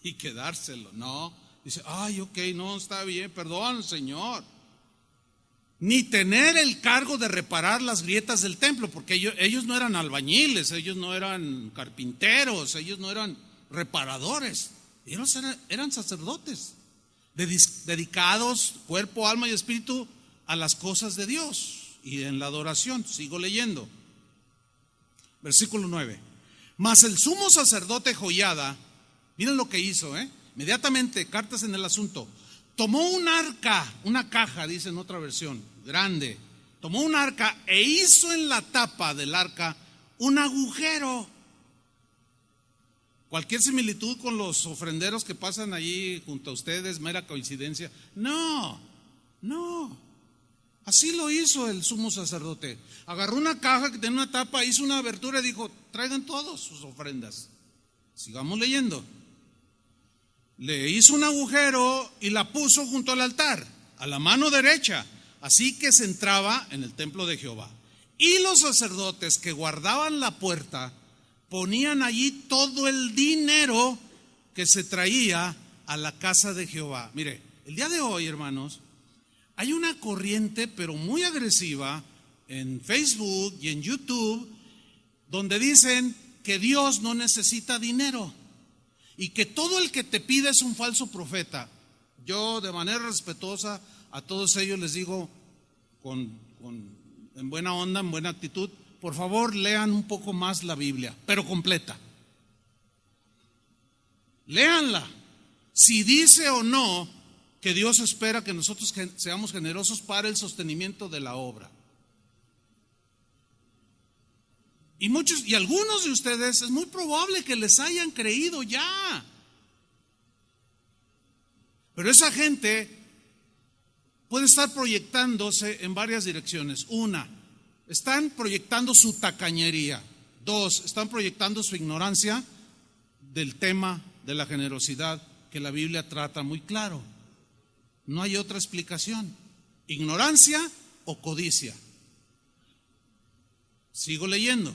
y quedárselo. No, dice, ay, ok, no, está bien, perdón, Señor. Ni tener el cargo de reparar las grietas del templo, porque ellos no eran albañiles, ellos no eran carpinteros, ellos no eran reparadores, ellos eran sacerdotes, dedicados cuerpo, alma y espíritu a las cosas de Dios y en la adoración. Sigo leyendo. Versículo 9. Mas el sumo sacerdote Joiada, miren lo que hizo, inmediatamente, cartas en el asunto. Tomó un arca, una caja, dice en otra versión, grande. Tomó un arca e hizo en la tapa del arca un agujero. Cualquier similitud con los ofrenderos que pasan allí junto a ustedes, mera coincidencia. No. Así lo hizo el sumo sacerdote. Agarró una caja que tenía una tapa, hizo una abertura y dijo, traigan todos sus ofrendas. Sigamos leyendo. Le hizo un agujero y la puso junto al altar, a la mano derecha, así que se entraba en el templo de Jehová. Y los sacerdotes que guardaban la puerta ponían allí todo el dinero que se traía a la casa de Jehová. Mire, el día de hoy, hermanos, hay una corriente, pero muy agresiva, en Facebook y en YouTube, donde dicen que Dios no necesita dinero y que todo el que te pide es un falso profeta. Yo, de manera respetuosa, a todos ellos les digo, en buena onda, en buena actitud, por favor lean un poco más la Biblia, pero completa. Léanla. Si dice o no que Dios espera que nosotros seamos generosos para el sostenimiento de la obra. Y algunos de ustedes es muy probable que les hayan creído ya. Pero esa gente puede estar proyectándose en varias direcciones. Una, están proyectando su tacañería. Dos, están proyectando su ignorancia del tema de la generosidad que la Biblia trata muy claro. No hay otra explicación. Ignorancia o codicia. Sigo leyendo.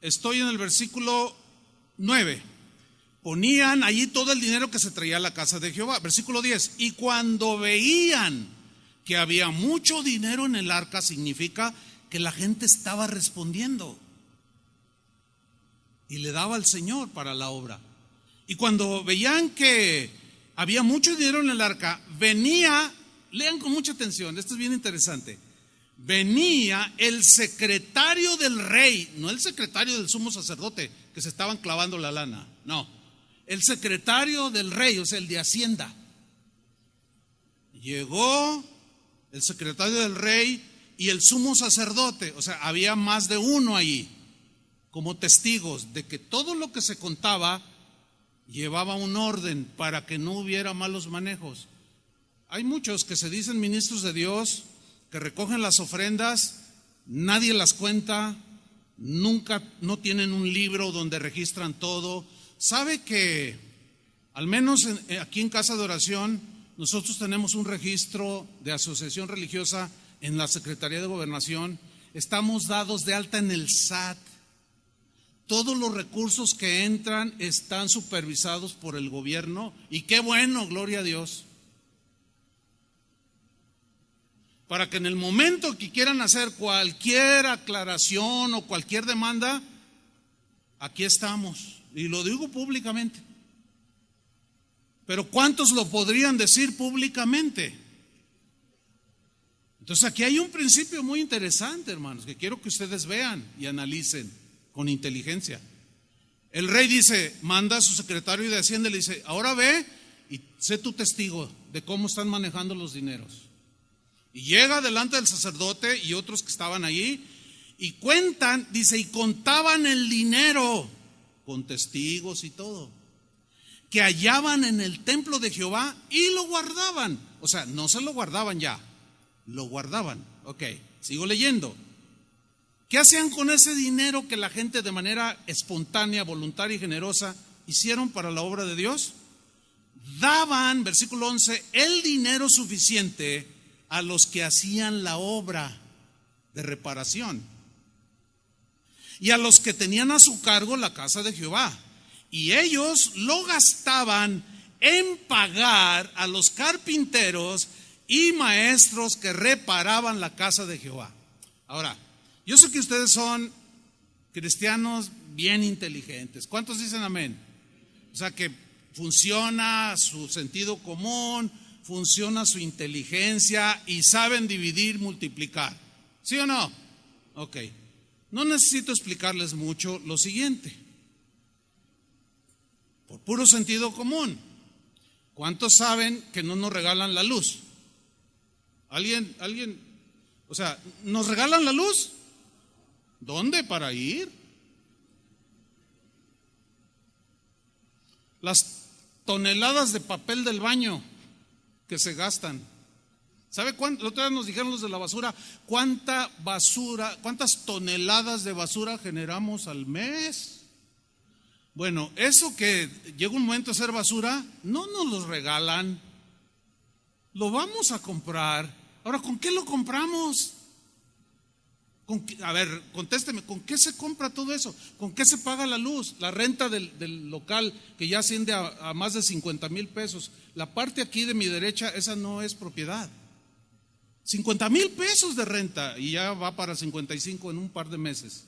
Estoy en el versículo 9. Ponían allí todo el dinero que se traía a la casa de Jehová. Versículo 10. Y cuando veían que había mucho dinero en el arca, significa que la gente estaba respondiendo y le daba al Señor para la obra. Y cuando veían que había mucho dinero en el arca, venía, lean con mucha atención, esto es bien interesante, venía el secretario del rey, no el secretario del sumo sacerdote, que se estaban clavando la lana, no, el secretario del rey, o sea, el de Hacienda. Llegó el secretario del rey y el sumo sacerdote, o sea, había más de uno ahí, como testigos de que todo lo que se contaba llevaba un orden para que no hubiera malos manejos. Hay muchos que se dicen ministros de Dios, que recogen las ofrendas, nadie las cuenta, nunca, no tienen un libro donde registran todo. ¿Sabe que al menos aquí en Casa de Oración nosotros tenemos un registro de asociación religiosa en la Secretaría de Gobernación? Estamos dados de alta en el SAT. Todos los recursos que entran están supervisados por el gobierno y qué bueno, gloria a Dios. Para que en el momento que quieran hacer cualquier aclaración o cualquier demanda, aquí estamos. Y lo digo públicamente. Pero ¿cuántos lo podrían decir públicamente? Entonces aquí hay un principio muy interesante, hermanos, que quiero que ustedes vean y analicen con inteligencia. El rey dice, manda a su secretario de Hacienda y le dice, ahora ve y sé tu testigo de cómo están manejando los dineros. Y llega delante del sacerdote y otros que estaban allí y cuentan, dice, y contaban el dinero con testigos y todo, que hallaban en el templo de Jehová y lo guardaban. O sea, no se lo guardaban ya, lo guardaban. Ok, sigo leyendo. ¿Qué hacían con ese dinero que la gente de manera espontánea, voluntaria y generosa hicieron para la obra de Dios? Daban, versículo 11, el dinero suficiente a los que hacían la obra de reparación y a los que tenían a su cargo la casa de Jehová. Y ellos lo gastaban en pagar a los carpinteros y maestros que reparaban la casa de Jehová. Ahora, yo sé que ustedes son cristianos bien inteligentes. ¿Cuántos dicen amén? O sea, que funciona su sentido común, funciona su inteligencia y saben dividir, multiplicar. ¿Sí o no? Ok. No necesito explicarles mucho lo siguiente. Por puro sentido común, ¿cuántos saben que no nos regalan la luz? ¿Alguien? O sea, ¿nos regalan la luz? ¿Dónde para ir? Las toneladas de papel del baño que se gastan. ¿Sabe cuánto? La otra vez nos dijeron los de la basura, ¿cuántas toneladas de basura generamos al mes? Bueno, eso que llega un momento a ser basura, no nos los regalan, lo vamos a comprar. Ahora, ¿con qué lo compramos? A ver, contésteme, ¿con qué se compra todo eso? ¿Con qué se paga la luz? La renta del local, que ya asciende a más de 50,000 pesos. La parte aquí de mi derecha, esa no es propiedad. 50,000 pesos de renta y ya va para 55 en un par de meses.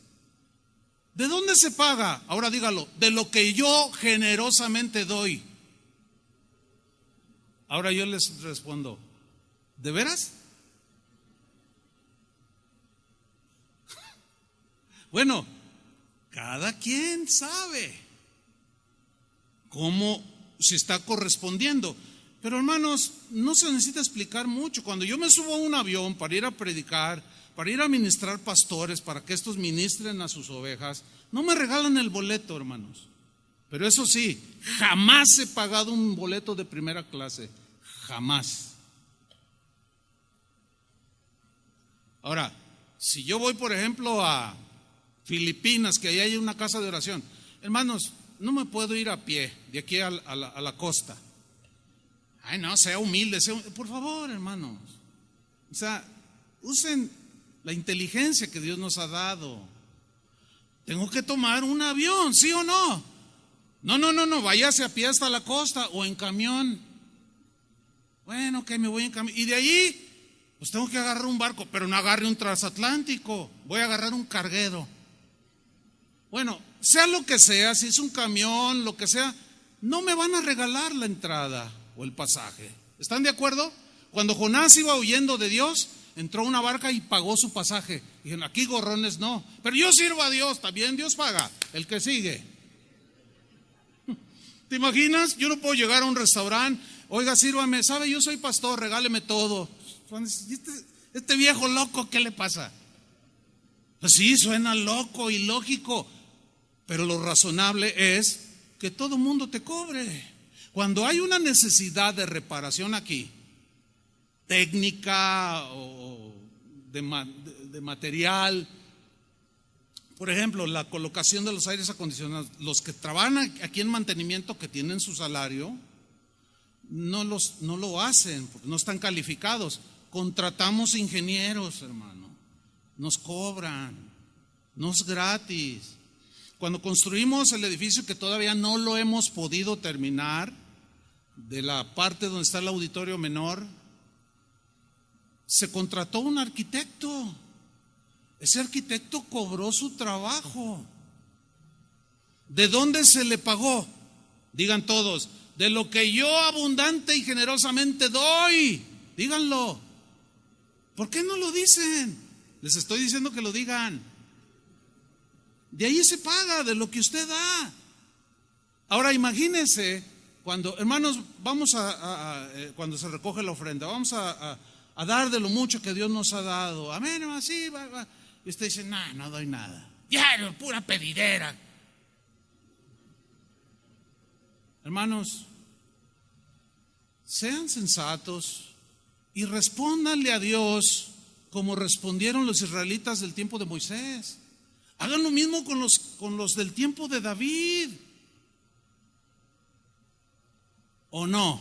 ¿De dónde se paga? Ahora dígalo, de lo que yo generosamente doy. Ahora yo les respondo, ¿de veras? Bueno, cada quien sabe cómo se está correspondiendo. Pero hermanos, no se necesita explicar mucho. Cuando yo me subo a un avión para ir a predicar, para ir a ministrar pastores, para que estos ministren a sus ovejas, no me regalan el boleto, hermanos. Pero eso sí, jamás he pagado un boleto de primera clase, jamás. Ahora, si yo voy, por ejemplo, a Filipinas, que ahí hay una casa de oración, hermanos, no me puedo ir a pie de aquí a la costa. Ay, no, sea humilde, por favor, hermanos. O sea, usen la inteligencia que Dios nos ha dado. Tengo que tomar un avión, ¿sí o no? No, váyase a pie hasta la costa o en camión. Bueno, que me voy en camión. Y de ahí, pues tengo que agarrar un barco, pero no agarre un transatlántico. Voy a agarrar un carguero. Bueno, sea lo que sea, si es un camión, lo que sea, no me van a regalar la entrada o el pasaje. ¿Están de acuerdo? Cuando Jonás iba huyendo de Dios, entró a una barca y pagó su pasaje. Dijeron, aquí gorrones no, pero yo sirvo a Dios, también Dios paga, el que sigue. ¿Te imaginas? Yo no puedo llegar a un restaurante, oiga, sírvame, sabe, yo soy pastor, regáleme todo. Este viejo loco, ¿qué le pasa? Pues sí, suena loco y lógico, pero lo razonable es que todo mundo te cobre. Cuando hay una necesidad de reparación aquí, técnica o de material, por ejemplo, la colocación de los aires acondicionados, los que trabajan aquí en mantenimiento, que tienen su salario, no lo hacen, porque no están calificados. Contratamos ingenieros, hermano, nos cobran, no es gratis. Cuando construimos el edificio, que todavía no lo hemos podido terminar, de la parte donde está el auditorio menor, se contrató un arquitecto. Ese arquitecto cobró su trabajo. ¿De dónde se le pagó? Digan todos, de lo que yo abundante y generosamente doy. Díganlo. ¿Por qué no lo dicen? Les estoy diciendo que lo digan. De ahí se paga, de lo que usted da. Ahora imagínense, cuando, hermanos, vamos cuando se recoge la ofrenda, vamos a dar de lo mucho que Dios nos ha dado. Amén, así va. Y usted dice, no doy nada. Ya, pura pedidera. Hermanos, sean sensatos y respóndanle a Dios como respondieron los israelitas del tiempo de Moisés. Hagan lo mismo con los del tiempo de David. ¿O no?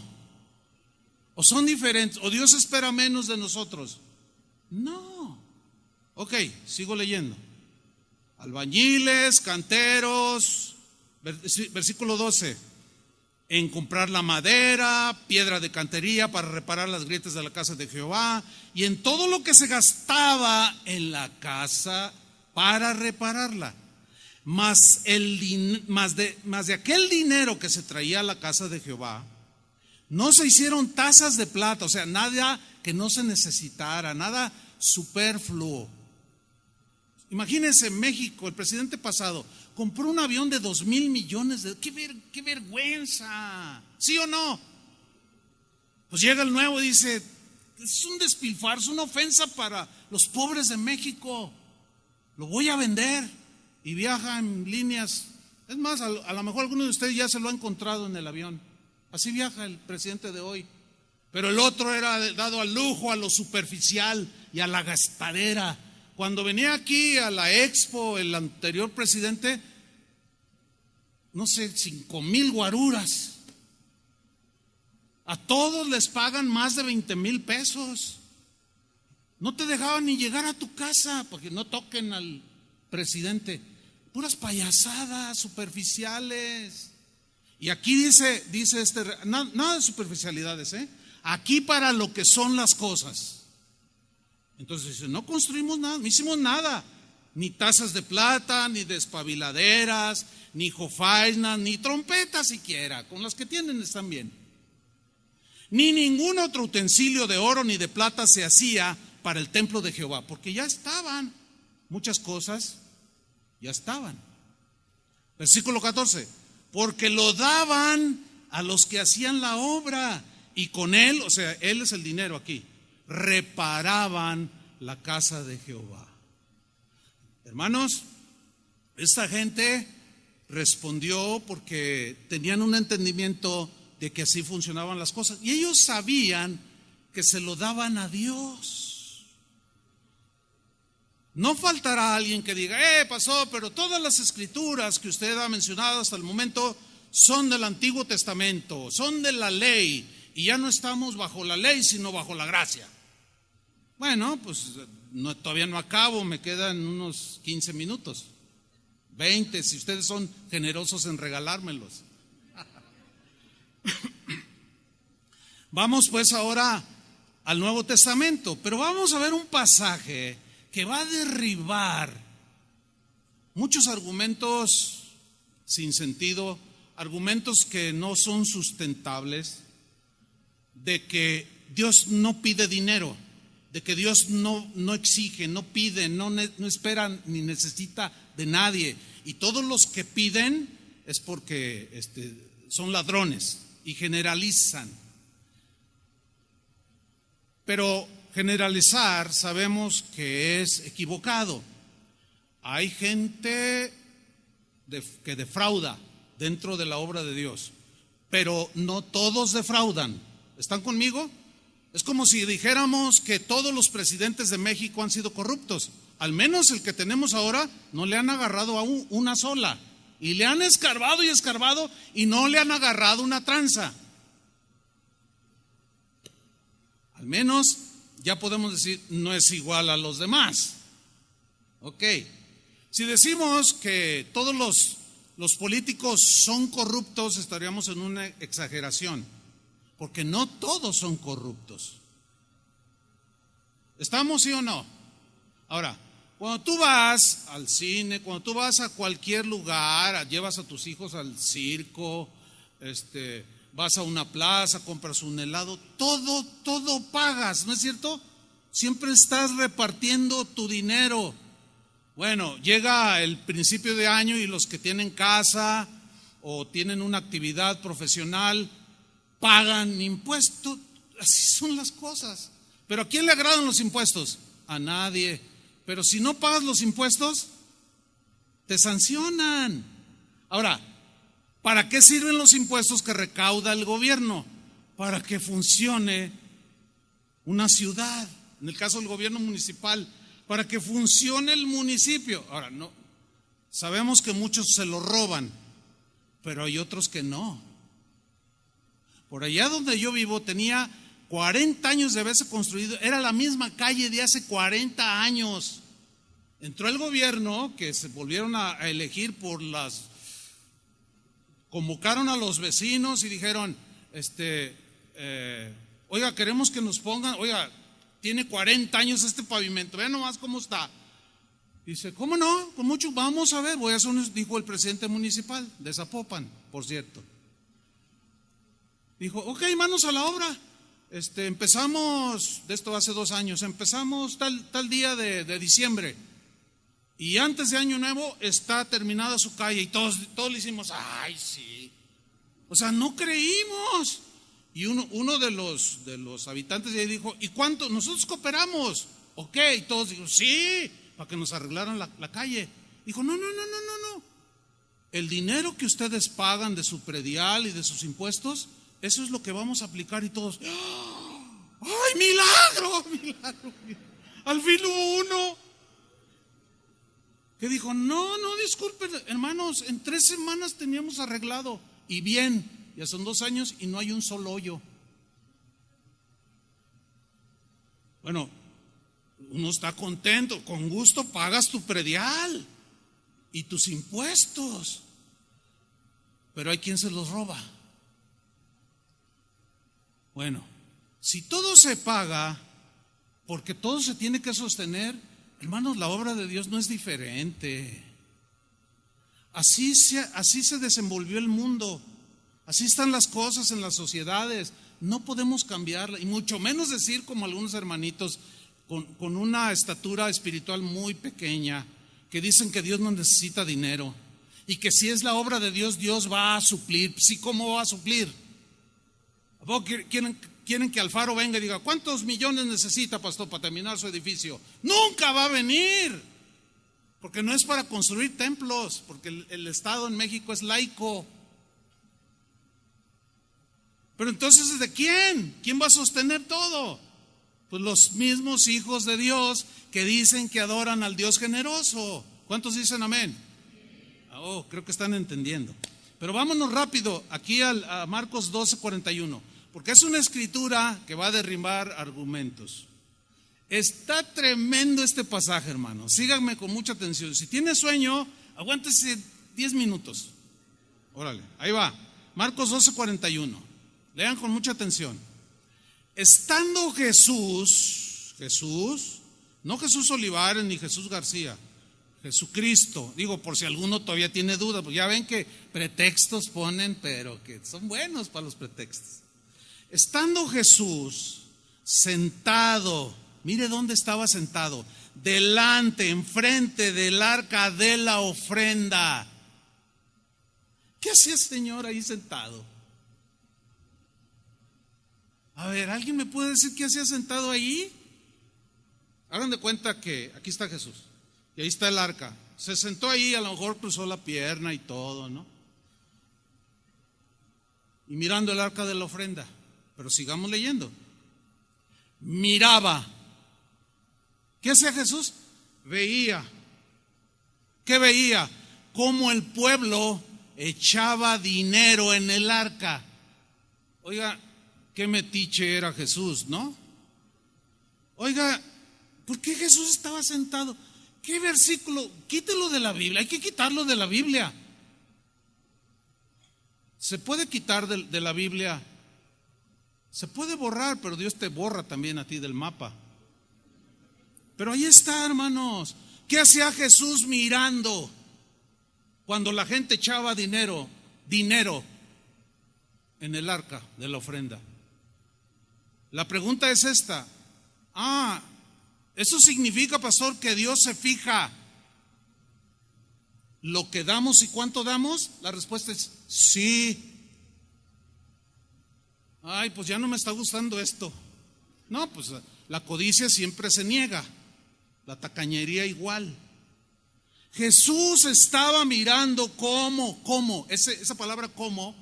¿O son diferentes? ¿O Dios espera menos de nosotros? No. Ok, sigo leyendo. Albañiles, canteros, versículo 12. En comprar la madera, piedra de cantería para reparar las grietas de la casa de Jehová, y en todo lo que se gastaba en la casa para repararla. Más de aquel dinero que se traía a la casa de Jehová, no se hicieron tazas de plata, o sea, nada que no se necesitara, nada superfluo. Imagínense, México, el presidente pasado compró un avión de 2,000 millones de... ¡Qué vergüenza! ¿Sí o no? Pues llega el nuevo y dice, es un despilfarro, es una ofensa para los pobres de México. Lo voy a vender. Y viaja en líneas. Es más, a lo mejor alguno de ustedes ya se lo ha encontrado en el avión. Así viaja el presidente de hoy. Pero el otro era dado al lujo, a lo superficial y a la gastadera. Cuando venía aquí a la Expo, el anterior presidente, no sé, 5,000 guaruras. A todos les pagan más de 20,000 pesos. No te dejaban ni llegar a tu casa porque no toquen al presidente. Puras payasadas superficiales. Y aquí dice nada de superficialidades, aquí para lo que son las cosas. Entonces dice, no construimos nada, no hicimos nada, ni tazas de plata, ni despabiladeras, ni jofainas, ni trompetas siquiera, con las que tienen están bien. Ni ningún otro utensilio de oro ni de plata se hacía para el templo de Jehová, porque ya estaban, muchas cosas ya estaban. Versículo 14, porque lo daban a los que hacían la obra, y con él, o sea, él es el dinero aquí, reparaban la casa de Jehová. Hermanos, esta gente respondió porque tenían un entendimiento de que así funcionaban las cosas, y ellos sabían que se lo daban a Dios. No faltará alguien que diga, pasó, pero todas las escrituras que usted ha mencionado hasta el momento son del Antiguo Testamento, son de la ley, y ya no estamos bajo la ley, sino bajo la gracia. Bueno, pues todavía no acabo, me quedan unos 15 minutos, 20, si ustedes son generosos en regalármelos. Vamos pues ahora al Nuevo Testamento, pero vamos a ver un pasaje que va a derribar muchos argumentos sin sentido, argumentos que no son sustentables, de que Dios no pide dinero, de que Dios no exige, no pide, no espera ni necesita de nadie, y todos los que piden es porque son ladrones y generalizan. Pero generalizar sabemos que es equivocado. Hay gente que defrauda dentro de la obra de Dios, pero no todos defraudan. ¿Están conmigo? Es como si dijéramos que todos los presidentes de México han sido corruptos. Al menos el que tenemos ahora no le han agarrado a una sola. Y le han escarbado y escarbado y no le han agarrado una tranza. Al menos ya podemos decir, no es igual a los demás. Ok. Si decimos que todos los políticos son corruptos, estaríamos en una exageración, porque no todos son corruptos. ¿Estamos, sí o no? Ahora, cuando tú vas al cine, cuando tú vas a cualquier lugar, llevas a tus hijos al circo, vas a una plaza, compras un helado, todo pagas, ¿no es cierto? Siempre estás repartiendo tu dinero. Bueno, llega el principio de año y los que tienen casa o tienen una actividad profesional pagan impuestos. Así son las cosas. ¿Pero a quién le agradan los impuestos? A nadie. Pero si no pagas los impuestos, te sancionan. Ahora, ¿Para qué sirven los impuestos que recauda el gobierno? Para que funcione una ciudad, en el caso del gobierno municipal, para que funcione el municipio. Ahora, no, sabemos que muchos se lo roban, pero hay otros que no. Por allá donde yo vivo tenía 40 años de haberse construido, era la misma calle de hace 40 años. Entró el gobierno, que se volvieron a elegir convocaron a los vecinos y dijeron, oiga, queremos que nos pongan, oiga, tiene 40 años este pavimento, vean nomás cómo está. Dice, ¿cómo no? Con mucho, vamos a ver, voy a hacer dijo el presidente municipal de Zapopan, por cierto. Dijo, ok, manos a la obra. Empezamos, de esto hace 2 años, empezamos tal día de diciembre. Y antes de Año Nuevo está terminada su calle y todos le hicimos, ay, sí. O sea, no creímos. Y uno de los habitantes de ahí dijo, ¿y cuánto? Nosotros cooperamos. Ok, y todos dijeron, sí, para que nos arreglaran la calle. Dijo, no. El dinero que ustedes pagan de su predial y de sus impuestos, eso es lo que vamos a aplicar. Y todos, ¡ay, milagro! Al fin hubo uno que dijo, no, disculpen, hermanos, en 3 semanas teníamos arreglado, y bien, ya son 2 años y no hay un solo hoyo. Bueno, uno está contento, con gusto pagas tu predial y tus impuestos, pero hay quien se los roba. Bueno, si todo se paga, porque todo se tiene que sostener, hermanos, la obra de Dios no es diferente. Así se desenvolvió el mundo. Así están las cosas en las sociedades. No podemos cambiarla, y mucho menos decir como algunos hermanitos con una estatura espiritual muy pequeña, que dicen que Dios no necesita dinero y que si es la obra de Dios, Dios va a suplir. Sí, ¿cómo va a suplir? ¿Quieren que Alfaro venga y diga, ¿cuántos millones necesita, pastor, para terminar su edificio? Nunca va a venir, porque no es para construir templos, porque el Estado en México es laico. Pero entonces, ¿de quién? ¿Quién va a sostener todo? Pues los mismos hijos de Dios que dicen que adoran al Dios generoso. ¿Cuántos dicen amén? Oh, creo que están entendiendo. Pero vámonos rápido aquí a Marcos 12:41. Porque es una escritura que va a derribar argumentos. Está tremendo este pasaje, hermano. Síganme con mucha atención. Si tiene sueño, aguántese 10 minutos. Órale, ahí va. Marcos 12:41. Lean con mucha atención. Estando Jesús, no Jesús Olivares ni Jesús García, Jesucristo, digo por si alguno todavía tiene duda, pues ya ven que pretextos ponen, pero que son buenos para los pretextos. Estando Jesús sentado, mire dónde estaba sentado, enfrente del arca de la ofrenda. ¿Qué hacía el Señor ahí sentado? A ver, ¿alguien me puede decir qué hacía sentado ahí? Hagan de cuenta que aquí está Jesús y ahí está el arca. Se sentó ahí, a lo mejor cruzó la pierna y todo, ¿no? Y mirando el arca de la ofrenda. Pero sigamos leyendo. Miraba. ¿Qué hacía Jesús? Veía. ¿Qué veía? Cómo el pueblo echaba dinero en el arca. Oiga, qué metiche era Jesús, ¿no? Oiga, ¿por qué Jesús estaba sentado? ¿Qué versículo? Quítelo de la Biblia, hay que quitarlo de la Biblia. Se puede quitar de la Biblia, se puede borrar, pero Dios te borra también a ti del mapa. Pero ahí está, hermanos. ¿Qué hacía Jesús mirando cuando la gente echaba dinero en el arca de la ofrenda? La pregunta es esta. ¿Eso significa, pastor, que Dios se fija lo que damos y cuánto damos? La respuesta es sí. Ay, pues ya no me está gustando esto. No, pues la codicia siempre se niega, la tacañería igual. Jesús estaba mirando cómo. Esa palabra cómo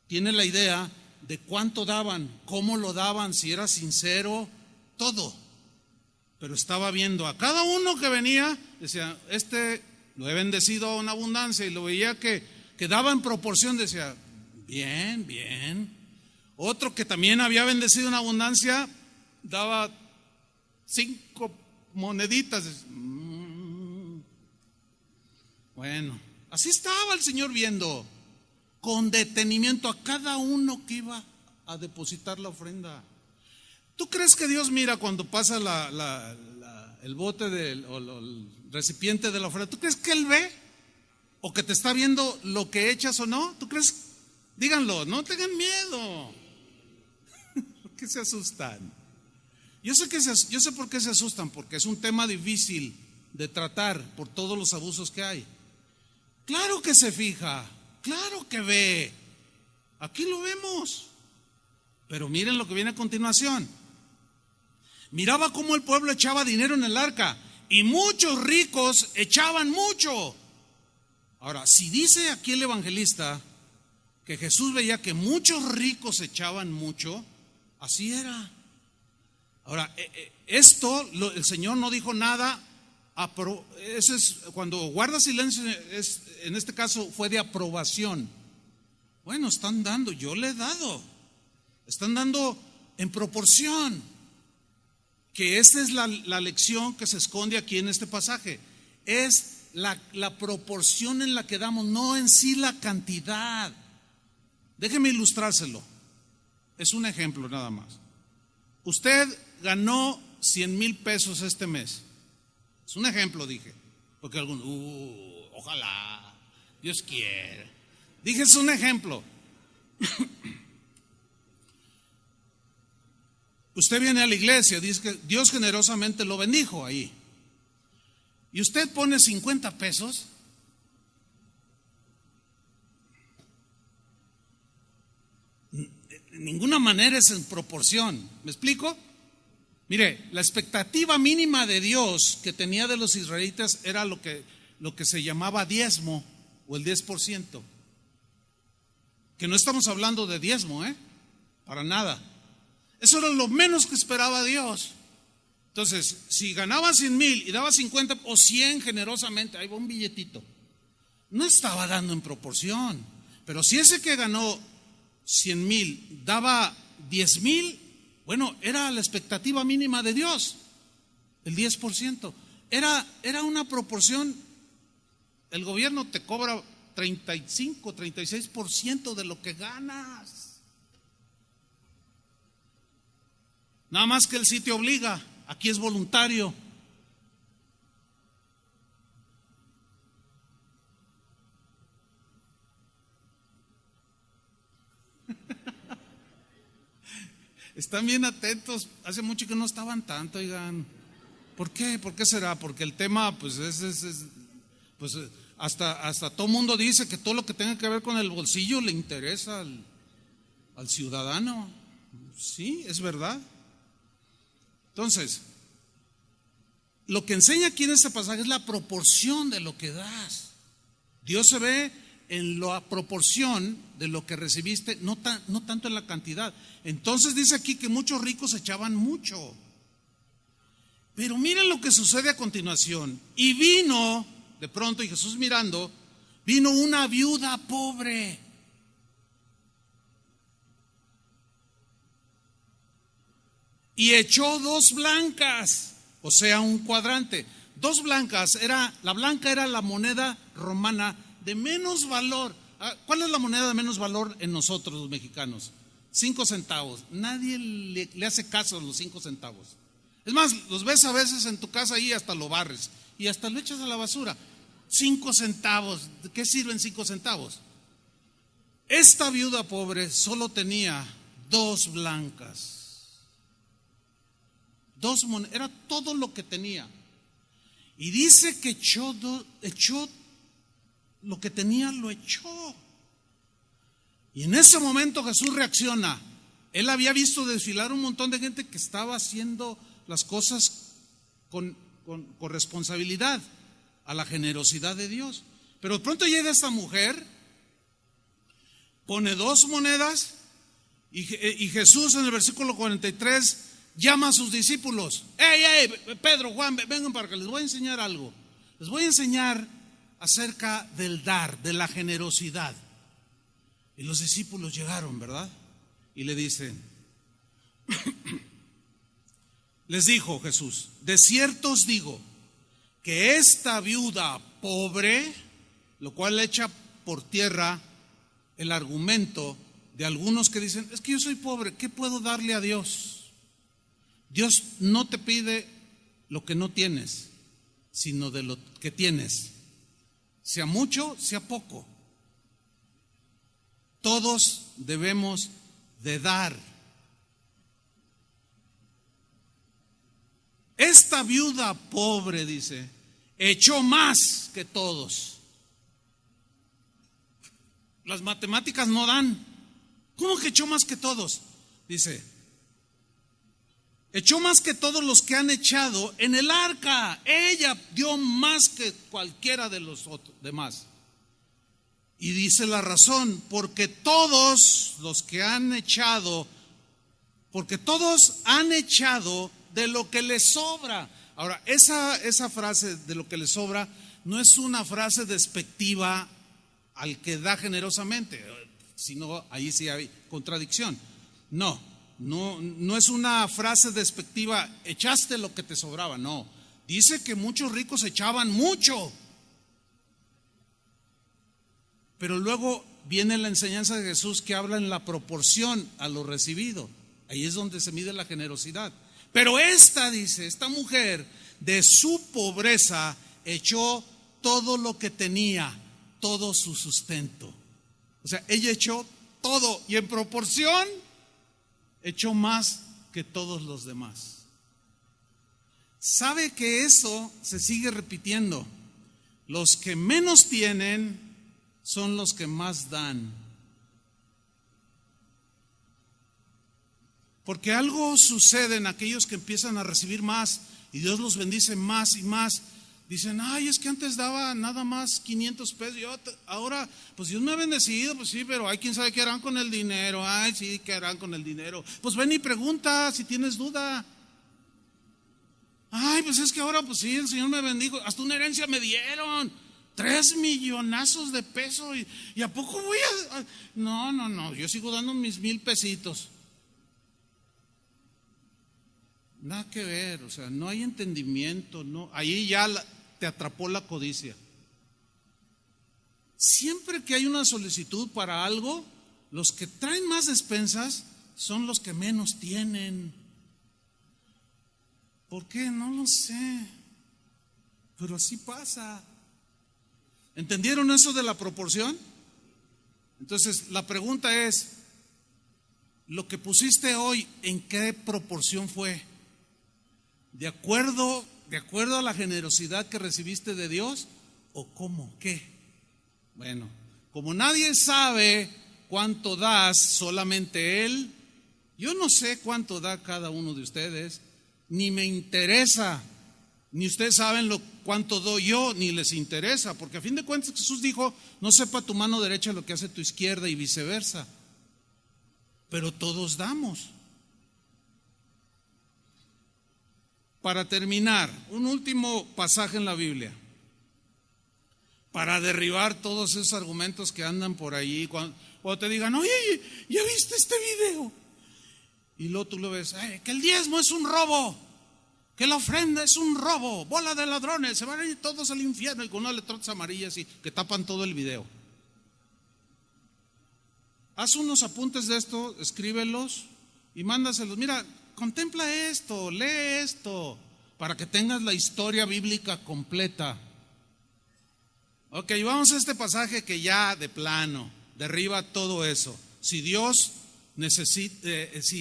tiene la idea de cuánto daban, cómo lo daban, si era sincero, todo. Pero estaba viendo a cada uno que venía, decía, lo he bendecido en abundancia, y lo veía que daba en proporción, decía, bien, bien. Otro que también había bendecido en abundancia, daba 5 moneditas. Bueno, así estaba el Señor viendo con detenimiento a cada uno que iba a depositar la ofrenda. ¿Tú crees que Dios mira cuando pasa el bote o el recipiente de la ofrenda? ¿Tú crees que Él ve? ¿O que te está viendo lo que echas o no? ¿Tú crees? Díganlo, no tengan miedo. ¿Por qué se asustan? Yo sé por qué se asustan, porque es un tema difícil de tratar por todos los abusos que hay. Claro que se fija, claro que ve. Aquí lo vemos. Pero miren lo que viene a continuación. Miraba cómo el pueblo echaba dinero en el arca y muchos ricos echaban mucho. Ahora, si dice aquí el evangelista que Jesús veía que muchos ricos echaban mucho, así era. Ahora, el Señor no dijo nada. Eso es cuando guarda silencio, en este caso fue de aprobación. Bueno, están dando, yo le he dado. Están dando en proporción. Que esta es la lección que se esconde aquí en este pasaje. Es la proporción en la que damos, no en sí la cantidad. Déjeme ilustrárselo. Es un ejemplo nada más. Usted ganó 100,000 pesos este mes. Es un ejemplo, dije. Porque algunos, ojalá, Dios quiera. Dije, es un ejemplo. Usted viene a la iglesia, dice que Dios generosamente lo bendijo ahí. Y usted pone 50 pesos. De ninguna manera es en proporción. ¿Me explico? Mire, la expectativa mínima de Dios que tenía de los israelitas era lo que se llamaba diezmo, o el 10%. Que no estamos hablando de diezmo, para nada. Eso era lo menos que esperaba Dios. Entonces, si ganaba 100,000 y daba 50 o 100 generosamente, ahí va un billetito. No estaba dando en proporción. Pero si ese que ganó 100,000 daba 10,000, bueno, era la expectativa mínima de Dios, el 10%. Era una proporción. El gobierno te cobra 35, 36% de lo que ganas. Nada más que el sitio obliga, aquí es voluntario. Están bien atentos, hace mucho que no estaban tanto, oigan. ¿Por qué? ¿Por qué será? Porque el tema, pues, pues hasta todo mundo dice que todo lo que tenga que ver con el bolsillo le interesa al ciudadano. Sí, es verdad. Entonces, lo que enseña aquí en este pasaje es la proporción de lo que das. Dios se ve en la proporción de lo que recibiste, no tanto en la cantidad. Entonces dice aquí que muchos ricos echaban mucho. Pero miren lo que sucede a continuación. Y vino, de pronto, y Jesús mirando, vino una viuda pobre. Y echó 2 blancas, o sea, un cuadrante. 2 blancas, la blanca era la moneda romana de menos valor. ¿Cuál es la moneda de menos valor en nosotros los mexicanos? 5 centavos. Nadie le hace caso a los 5 centavos. Es más, los ves a veces en tu casa y hasta lo barres y hasta lo echas a la basura. 5 centavos, ¿de qué sirven 5 centavos? Esta viuda pobre solo tenía 2 blancas. 2 monedas, era todo lo que tenía. Y dice que echó lo que tenía, lo echó. Y en ese momento Jesús reacciona. Él había visto desfilar un montón de gente que estaba haciendo las cosas con responsabilidad. a la generosidad de Dios. Pero de pronto llega esta mujer, pone 2 monedas y Jesús en el versículo 43 llama a sus discípulos. ¡Ey, Pedro, Juan, vengan para que les voy a enseñar algo! Les voy a enseñar acerca del dar, de la generosidad. Y los discípulos llegaron, ¿verdad? Y le dicen, les dijo Jesús, de cierto os digo que esta viuda pobre, lo cual echa por tierra el argumento de algunos que dicen, es que yo soy pobre, ¿qué puedo darle a Dios? Dios no te pide lo que no tienes, sino de lo que tienes, sea mucho, sea poco. Todos debemos de dar. Esta viuda pobre, dice, echó más que todos. Las matemáticas no dan. ¿Cómo que echó más que todos? Dice, echó más que todos los que han echado en el arca. Ella dio más que cualquiera de los demás. Y dice la razón, porque todos los que han echado, porque todos han echado de lo que les sobra. Ahora, esa frase de lo que les sobra no es una frase despectiva al que da generosamente, sino ahí sí hay contradicción. No es una frase despectiva, echaste lo que te sobraba, no. Dice que muchos ricos echaban mucho. Pero luego viene la enseñanza de Jesús que habla en la proporción a lo recibido. Ahí es donde se mide la generosidad. Pero dice, esta mujer de su pobreza echó todo lo que tenía, todo su sustento. O sea, ella echó todo y en proporción echó más que todos los demás. ¿Sabe que eso se sigue repitiendo? Los que menos tienen son los que más dan. Porque algo sucede en aquellos que empiezan a recibir más y Dios los bendice más y más. Dicen, ay, es que antes daba nada más 500 pesos, ahora pues Dios me ha bendecido, pues sí, pero hay quien sabe qué harán con el dinero. Ay, sí, qué harán con el dinero. Pues ven y pregunta si tienes duda. Ay, pues es que ahora pues sí, el Señor me bendijo, hasta una herencia me dieron. 3 millonazos de pesos y ¿a poco voy a...? No, yo sigo dando mis 1,000 pesitos. Nada que ver, o sea, no hay entendimiento, no, ahí ya te atrapó la codicia. Siempre que hay una solicitud para algo, los que traen más despensas son los que menos tienen. ¿Por qué? No lo sé, pero así pasa. ¿Entendieron eso de la proporción? Entonces, la pregunta es, ¿lo que pusiste hoy en qué proporción fue? ¿De acuerdo a la generosidad que recibiste de Dios? ¿O cómo? ¿Qué? Bueno, como nadie sabe cuánto das, solamente Él, yo no sé cuánto da cada uno de ustedes, ni me interesa, ni ustedes saben cuánto doy yo, ni les interesa, porque a fin de cuentas Jesús dijo, no sepa tu mano derecha lo que hace tu izquierda y viceversa. Pero todos damos. Para terminar, un último pasaje en la Biblia, para derribar todos esos argumentos que andan por ahí, cuando te digan, oye, ¿ya viste este video? Y luego tú lo ves, que el diezmo es un robo, que la ofrenda es un robo, bola de ladrones, se van a ir todos al infierno, y con unas letrotas amarillas y que tapan todo el video. Haz unos apuntes de esto, escríbelos y mándaselos. Mira, contempla esto, lee esto, para que tengas la historia bíblica completa. Ok, vamos a este pasaje que ya de plano derriba todo eso. Si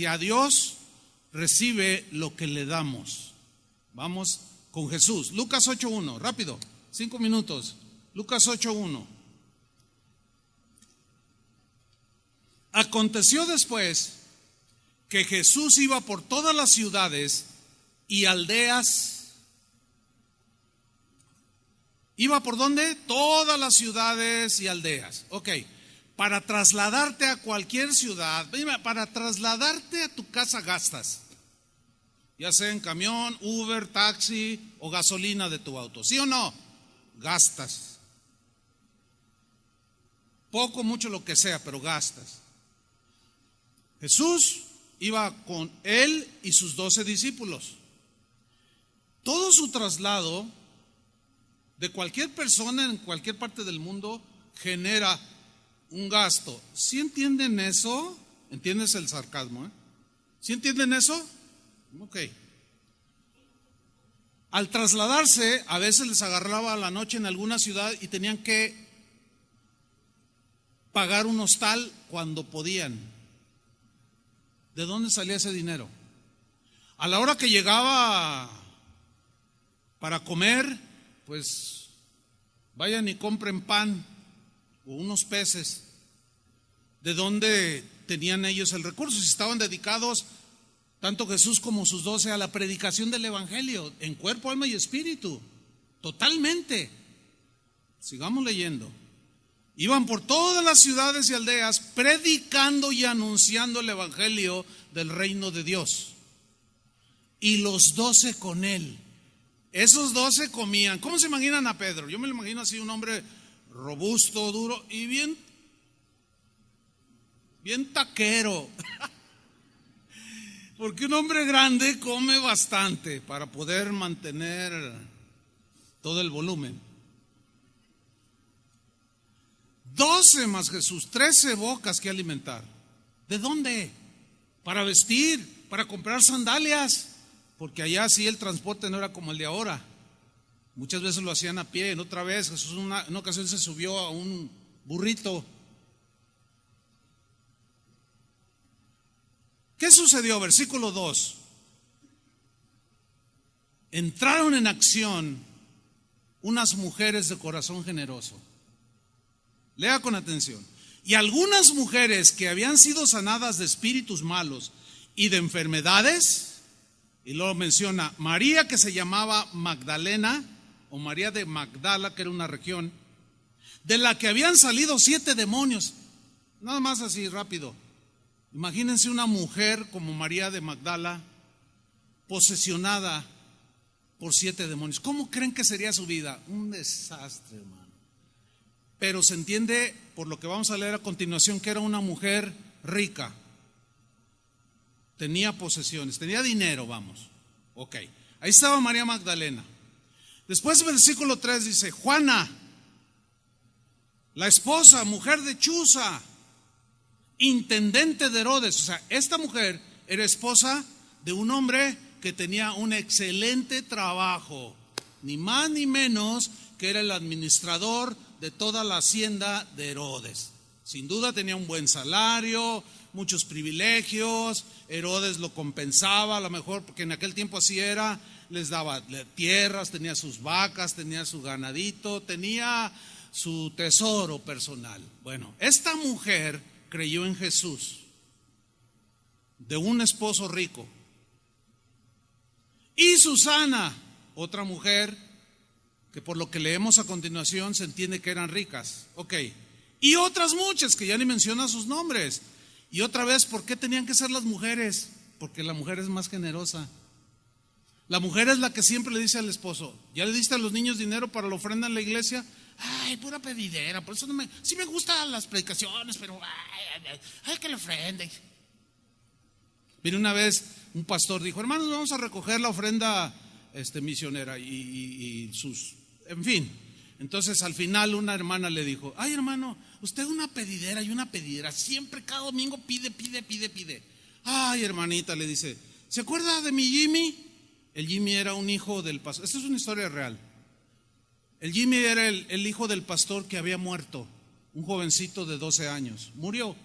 a Dios recibe lo que le damos. Vamos con Jesús. Lucas 8:1, rápido, 5 minutos. Lucas 8:1. Aconteció después que Jesús iba por todas las ciudades y aldeas ¿Iba por dónde? Todas las ciudades y aldeas. Ok, para trasladarte a cualquier ciudad, para trasladarte a tu casa gastas, ya sea en camión, Uber, taxi o gasolina de tu auto. ¿Sí o no? Gastas. Poco, mucho, lo que sea, pero gastas. Jesús iba con él y sus 12 discípulos. Todo su traslado de cualquier persona en cualquier parte del mundo genera un gasto. ¿Sí entienden eso? ¿Entiendes el sarcasmo? ¿Sí entienden eso? Ok. Al trasladarse, a veces les agarraba la noche en alguna ciudad y tenían que pagar un hostal cuando podían. ¿De dónde salía ese dinero? A la hora que llegaba para comer, pues vayan y compren pan o unos peces. ¿De dónde tenían ellos el recurso? Si estaban dedicados, tanto Jesús como sus 12, a la predicación del evangelio, en cuerpo, alma y espíritu, totalmente. Sigamos leyendo. Iban por todas las ciudades y aldeas predicando y anunciando el evangelio del reino de Dios. Y los 12 con él. Esos 12 comían. ¿Cómo se imaginan a Pedro? Yo me lo imagino así, un hombre robusto, duro y bien taquero. Porque un hombre grande come bastante para poder mantener todo el volumen. 12 más Jesús, 13 bocas que alimentar. ¿De dónde? Para vestir, para comprar sandalias. Porque allá sí el transporte no era como el de ahora. Muchas veces lo hacían a pie. En otra vez Jesús en una ocasión se subió a un burrito. ¿Qué sucedió? Versículo 2. Entraron en acción unas mujeres de corazón generoso. Lea con atención. Y algunas mujeres que habían sido sanadas de espíritus malos y de enfermedades. Y luego menciona María, que se llamaba Magdalena, o María de Magdala, que era una región, de la que habían salido 7 demonios. Nada más así rápido. Imagínense una mujer como María de Magdala, posesionada por 7 demonios. ¿Cómo creen que sería su vida? Un desastre, hermano. Pero se entiende por lo que vamos a leer a continuación que era una mujer rica. Tenía posesiones, tenía dinero, vamos. Ok, ahí estaba María Magdalena. Después versículo 3 dice, Juana, la esposa, mujer de Chuza, intendente de Herodes. O sea, esta mujer era esposa de un hombre que tenía un excelente trabajo, ni más ni menos que era el administrador de toda la hacienda de Herodes. Sin duda tenía un buen salario, muchos privilegios. Herodes lo compensaba, a lo mejor porque en aquel tiempo así era, les daba tierras, tenía sus vacas, tenía su ganadito, tenía su tesoro personal. Bueno, esta mujer creyó en Jesús, de un esposo rico. Y Susana, otra mujer que por lo que leemos a continuación se entiende que eran ricas. Ok, y otras muchas que ya ni menciona sus nombres. Y otra vez, ¿por qué tenían que ser las mujeres? Porque la mujer es más generosa. La mujer es la que siempre le dice al esposo, ¿ya le diste a los niños dinero para la ofrenda en la iglesia? Ay, pura pedidera, por eso no me... Sí me gustan las predicaciones, pero ay, que le ofrende. Mire, una vez un pastor dijo, hermanos, vamos a recoger la ofrenda misionera y sus... En fin, entonces al final una hermana le dijo, ay hermano, usted una pedidera y una pedidera, siempre cada domingo pide. Ay hermanita, le dice, ¿se acuerda de mi Jimmy? El Jimmy era un hijo del pastor, esta es una historia real. El Jimmy era el hijo del pastor que había muerto, un jovencito de 12 años, murió.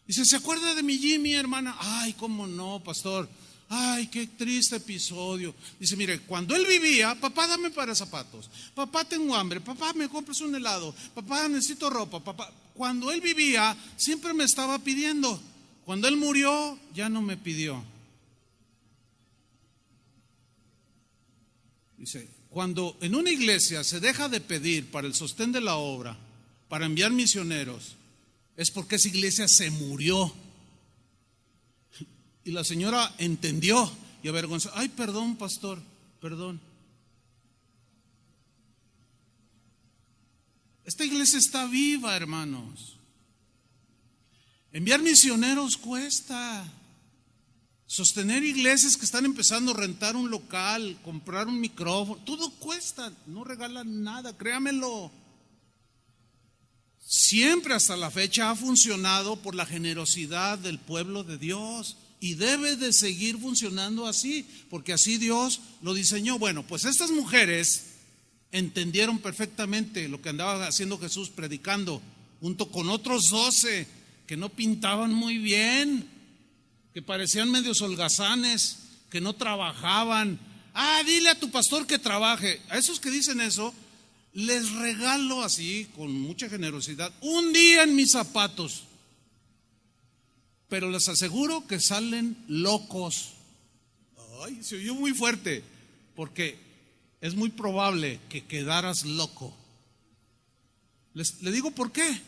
Dice, ¿se acuerda de mi Jimmy, hermana? Ay, cómo no, pastor. Ay, qué triste episodio. Dice, mire, cuando él vivía, papá, dame para zapatos. Papá, tengo hambre. Papá, me compras un helado. Papá, necesito ropa. Papá, cuando él vivía, siempre me estaba pidiendo. Cuando él murió, ya no me pidió. Dice, cuando en una iglesia se deja de pedir para el sostén de la obra, para enviar misioneros, es porque esa iglesia se murió. Y la señora entendió y avergonzó. Ay, perdón, pastor, perdón. Esta iglesia está viva, hermanos. Enviar misioneros cuesta. Sostener iglesias que están empezando a rentar un local, comprar un micrófono, todo cuesta, no regalan nada, créamelo. Siempre hasta la fecha ha funcionado por la generosidad del pueblo de Dios y debe de seguir funcionando así, porque así Dios lo diseñó. Bueno, pues estas mujeres entendieron perfectamente lo que andaba haciendo Jesús predicando, junto con otros 12 que no pintaban muy bien, que parecían medios holgazanes, que no trabajaban. Dile a tu pastor que trabaje. A esos que dicen eso, les regalo así, con mucha generosidad, un día en mis zapatos. Pero les aseguro que salen locos. Ay, se oyó muy fuerte, porque es muy probable que quedaras loco. Le digo por qué.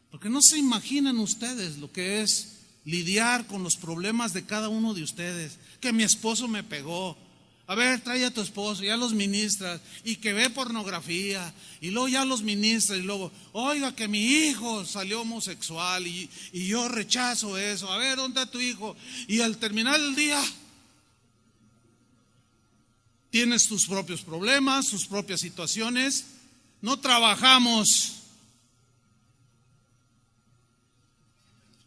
Porque no se imaginan ustedes lo que es lidiar con los problemas de cada uno de ustedes. Que mi esposo me pegó. A ver, trae a tu esposo, ya los ministras, y que ve pornografía, y luego ya los ministras, y luego, oiga, que mi hijo salió homosexual, y yo rechazo eso. A ver, ¿dónde está tu hijo? Y al terminar el día, tienes tus propios problemas, tus propias situaciones. No trabajamos.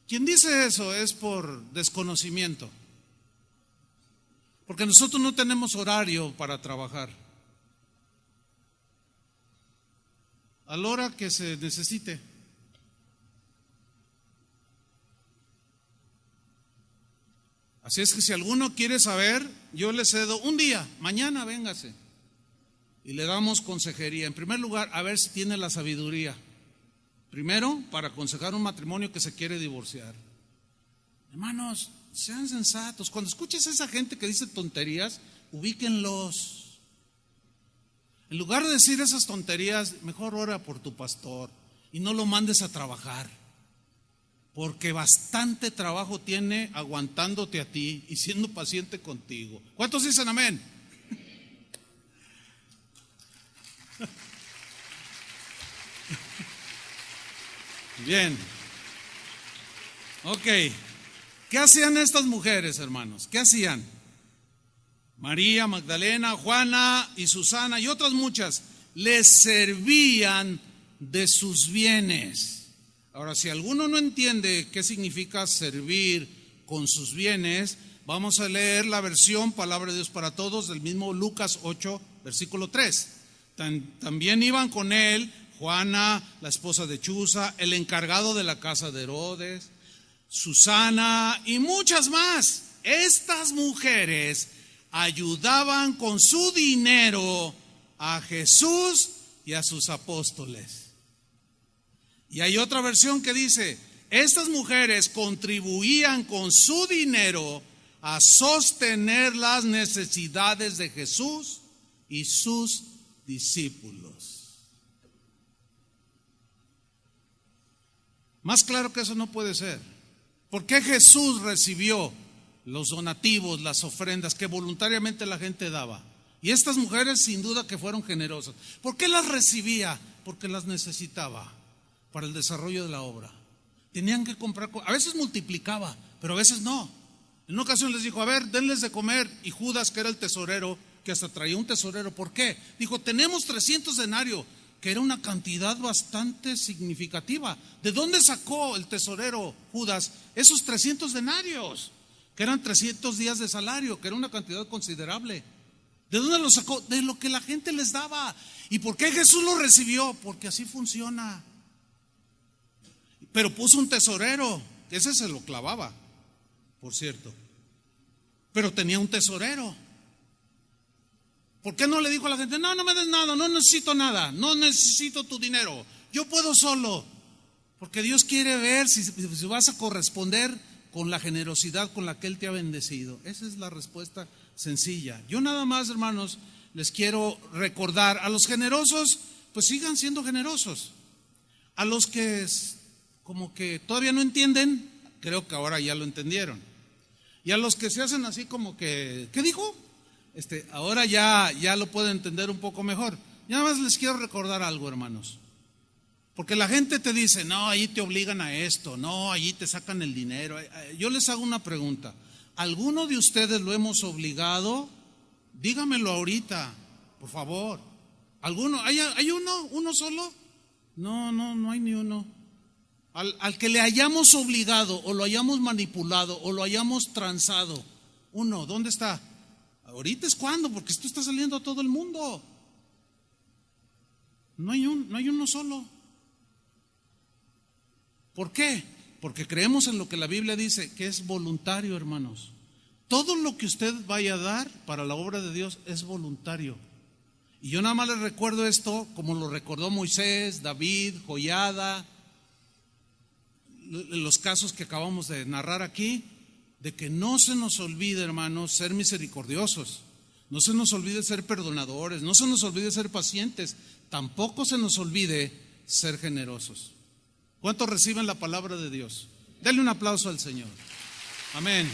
Quien dice eso es por desconocimiento, porque nosotros no tenemos horario para trabajar. A la hora que se necesite. Así es que si alguno quiere saber, yo le cedo un día, mañana véngase y le damos consejería. En primer lugar, a ver si tiene la sabiduría. Primero, para aconsejar un matrimonio que se quiere divorciar. Hermanos, sean sensatos. Cuando escuches a esa gente que dice tonterías, ubíquenlos. En lugar de decir esas tonterías, mejor ora por tu pastor y no lo mandes a trabajar, porque bastante trabajo tiene aguantándote a ti y siendo paciente contigo. ¿Cuántos dicen amén? Bien. Ok. ¿Qué hacían estas mujeres, hermanos? ¿Qué hacían? María, Magdalena, Juana y Susana y otras muchas les servían de sus bienes. Ahora, si alguno no entiende qué significa servir con sus bienes, vamos a leer la versión Palabra de Dios para Todos del mismo Lucas 8, versículo 3. También iban con él Juana, la esposa de Chuza, el encargado de la casa de Herodes, Susana y muchas más. Estas mujeres ayudaban con su dinero a Jesús y a sus apóstoles. Y hay otra versión que dice, estas mujeres contribuían con su dinero a sostener las necesidades de Jesús y sus discípulos. Más claro que eso no puede ser. ¿Por qué Jesús recibió los donativos, las ofrendas que voluntariamente la gente daba? Y estas mujeres sin duda que fueron generosas. ¿Por qué las recibía? Porque las necesitaba para el desarrollo de la obra. Tenían que comprar, a veces multiplicaba, pero a veces no. En una ocasión les dijo, a ver, denles de comer. Y Judas, que era el tesorero, que hasta traía un tesorero. ¿Por qué? Dijo, tenemos 300 denarios, que era una cantidad bastante significativa. ¿De dónde sacó el tesorero Judas esos 300 denarios? Que eran 300 días de salario, que era una cantidad considerable. ¿De dónde lo sacó? De lo que la gente les daba. ¿Y por qué Jesús lo recibió? Porque así funciona. Pero puso un tesorero, que ese se lo clavaba, por cierto. Pero tenía un tesorero. ¿Por qué no le dijo a la gente, no me des nada, no necesito nada, no necesito tu dinero, yo puedo solo? Porque Dios quiere ver si vas a corresponder con la generosidad con la que Él te ha bendecido. Esa es la respuesta sencilla. Yo nada más, hermanos, les quiero recordar, a los generosos, pues sigan siendo generosos. A los que como que todavía no entienden, creo que ahora ya lo entendieron. Y a los que se hacen así como que, ¿qué dijo? Ahora ya lo pueden entender un poco mejor. Y nada más les quiero recordar algo, hermanos. Porque la gente te dice, no, allí te obligan a esto, no, allí te sacan el dinero. Yo les hago una pregunta. ¿Alguno de ustedes lo hemos obligado? Dígamelo ahorita, por favor. ¿Alguno? ¿Hay uno solo? No hay ni uno. Al que le hayamos obligado o lo hayamos manipulado o lo hayamos transado, uno, ¿dónde está? Ahorita es cuando, porque esto está saliendo a todo el mundo. No hay uno solo. ¿Por qué? Porque creemos en lo que la Biblia dice, que es voluntario, hermanos. Todo lo que usted vaya a dar para la obra de Dios es voluntario. Y yo nada más les recuerdo esto, como lo recordó Moisés, David, Joiada, los casos que acabamos de narrar aquí, de que no se nos olvide, hermanos, ser misericordiosos. No se nos olvide ser perdonadores, no se nos olvide ser pacientes, tampoco se nos olvide ser generosos. ¿Cuántos reciben la palabra de Dios? Denle un aplauso al Señor. Amén.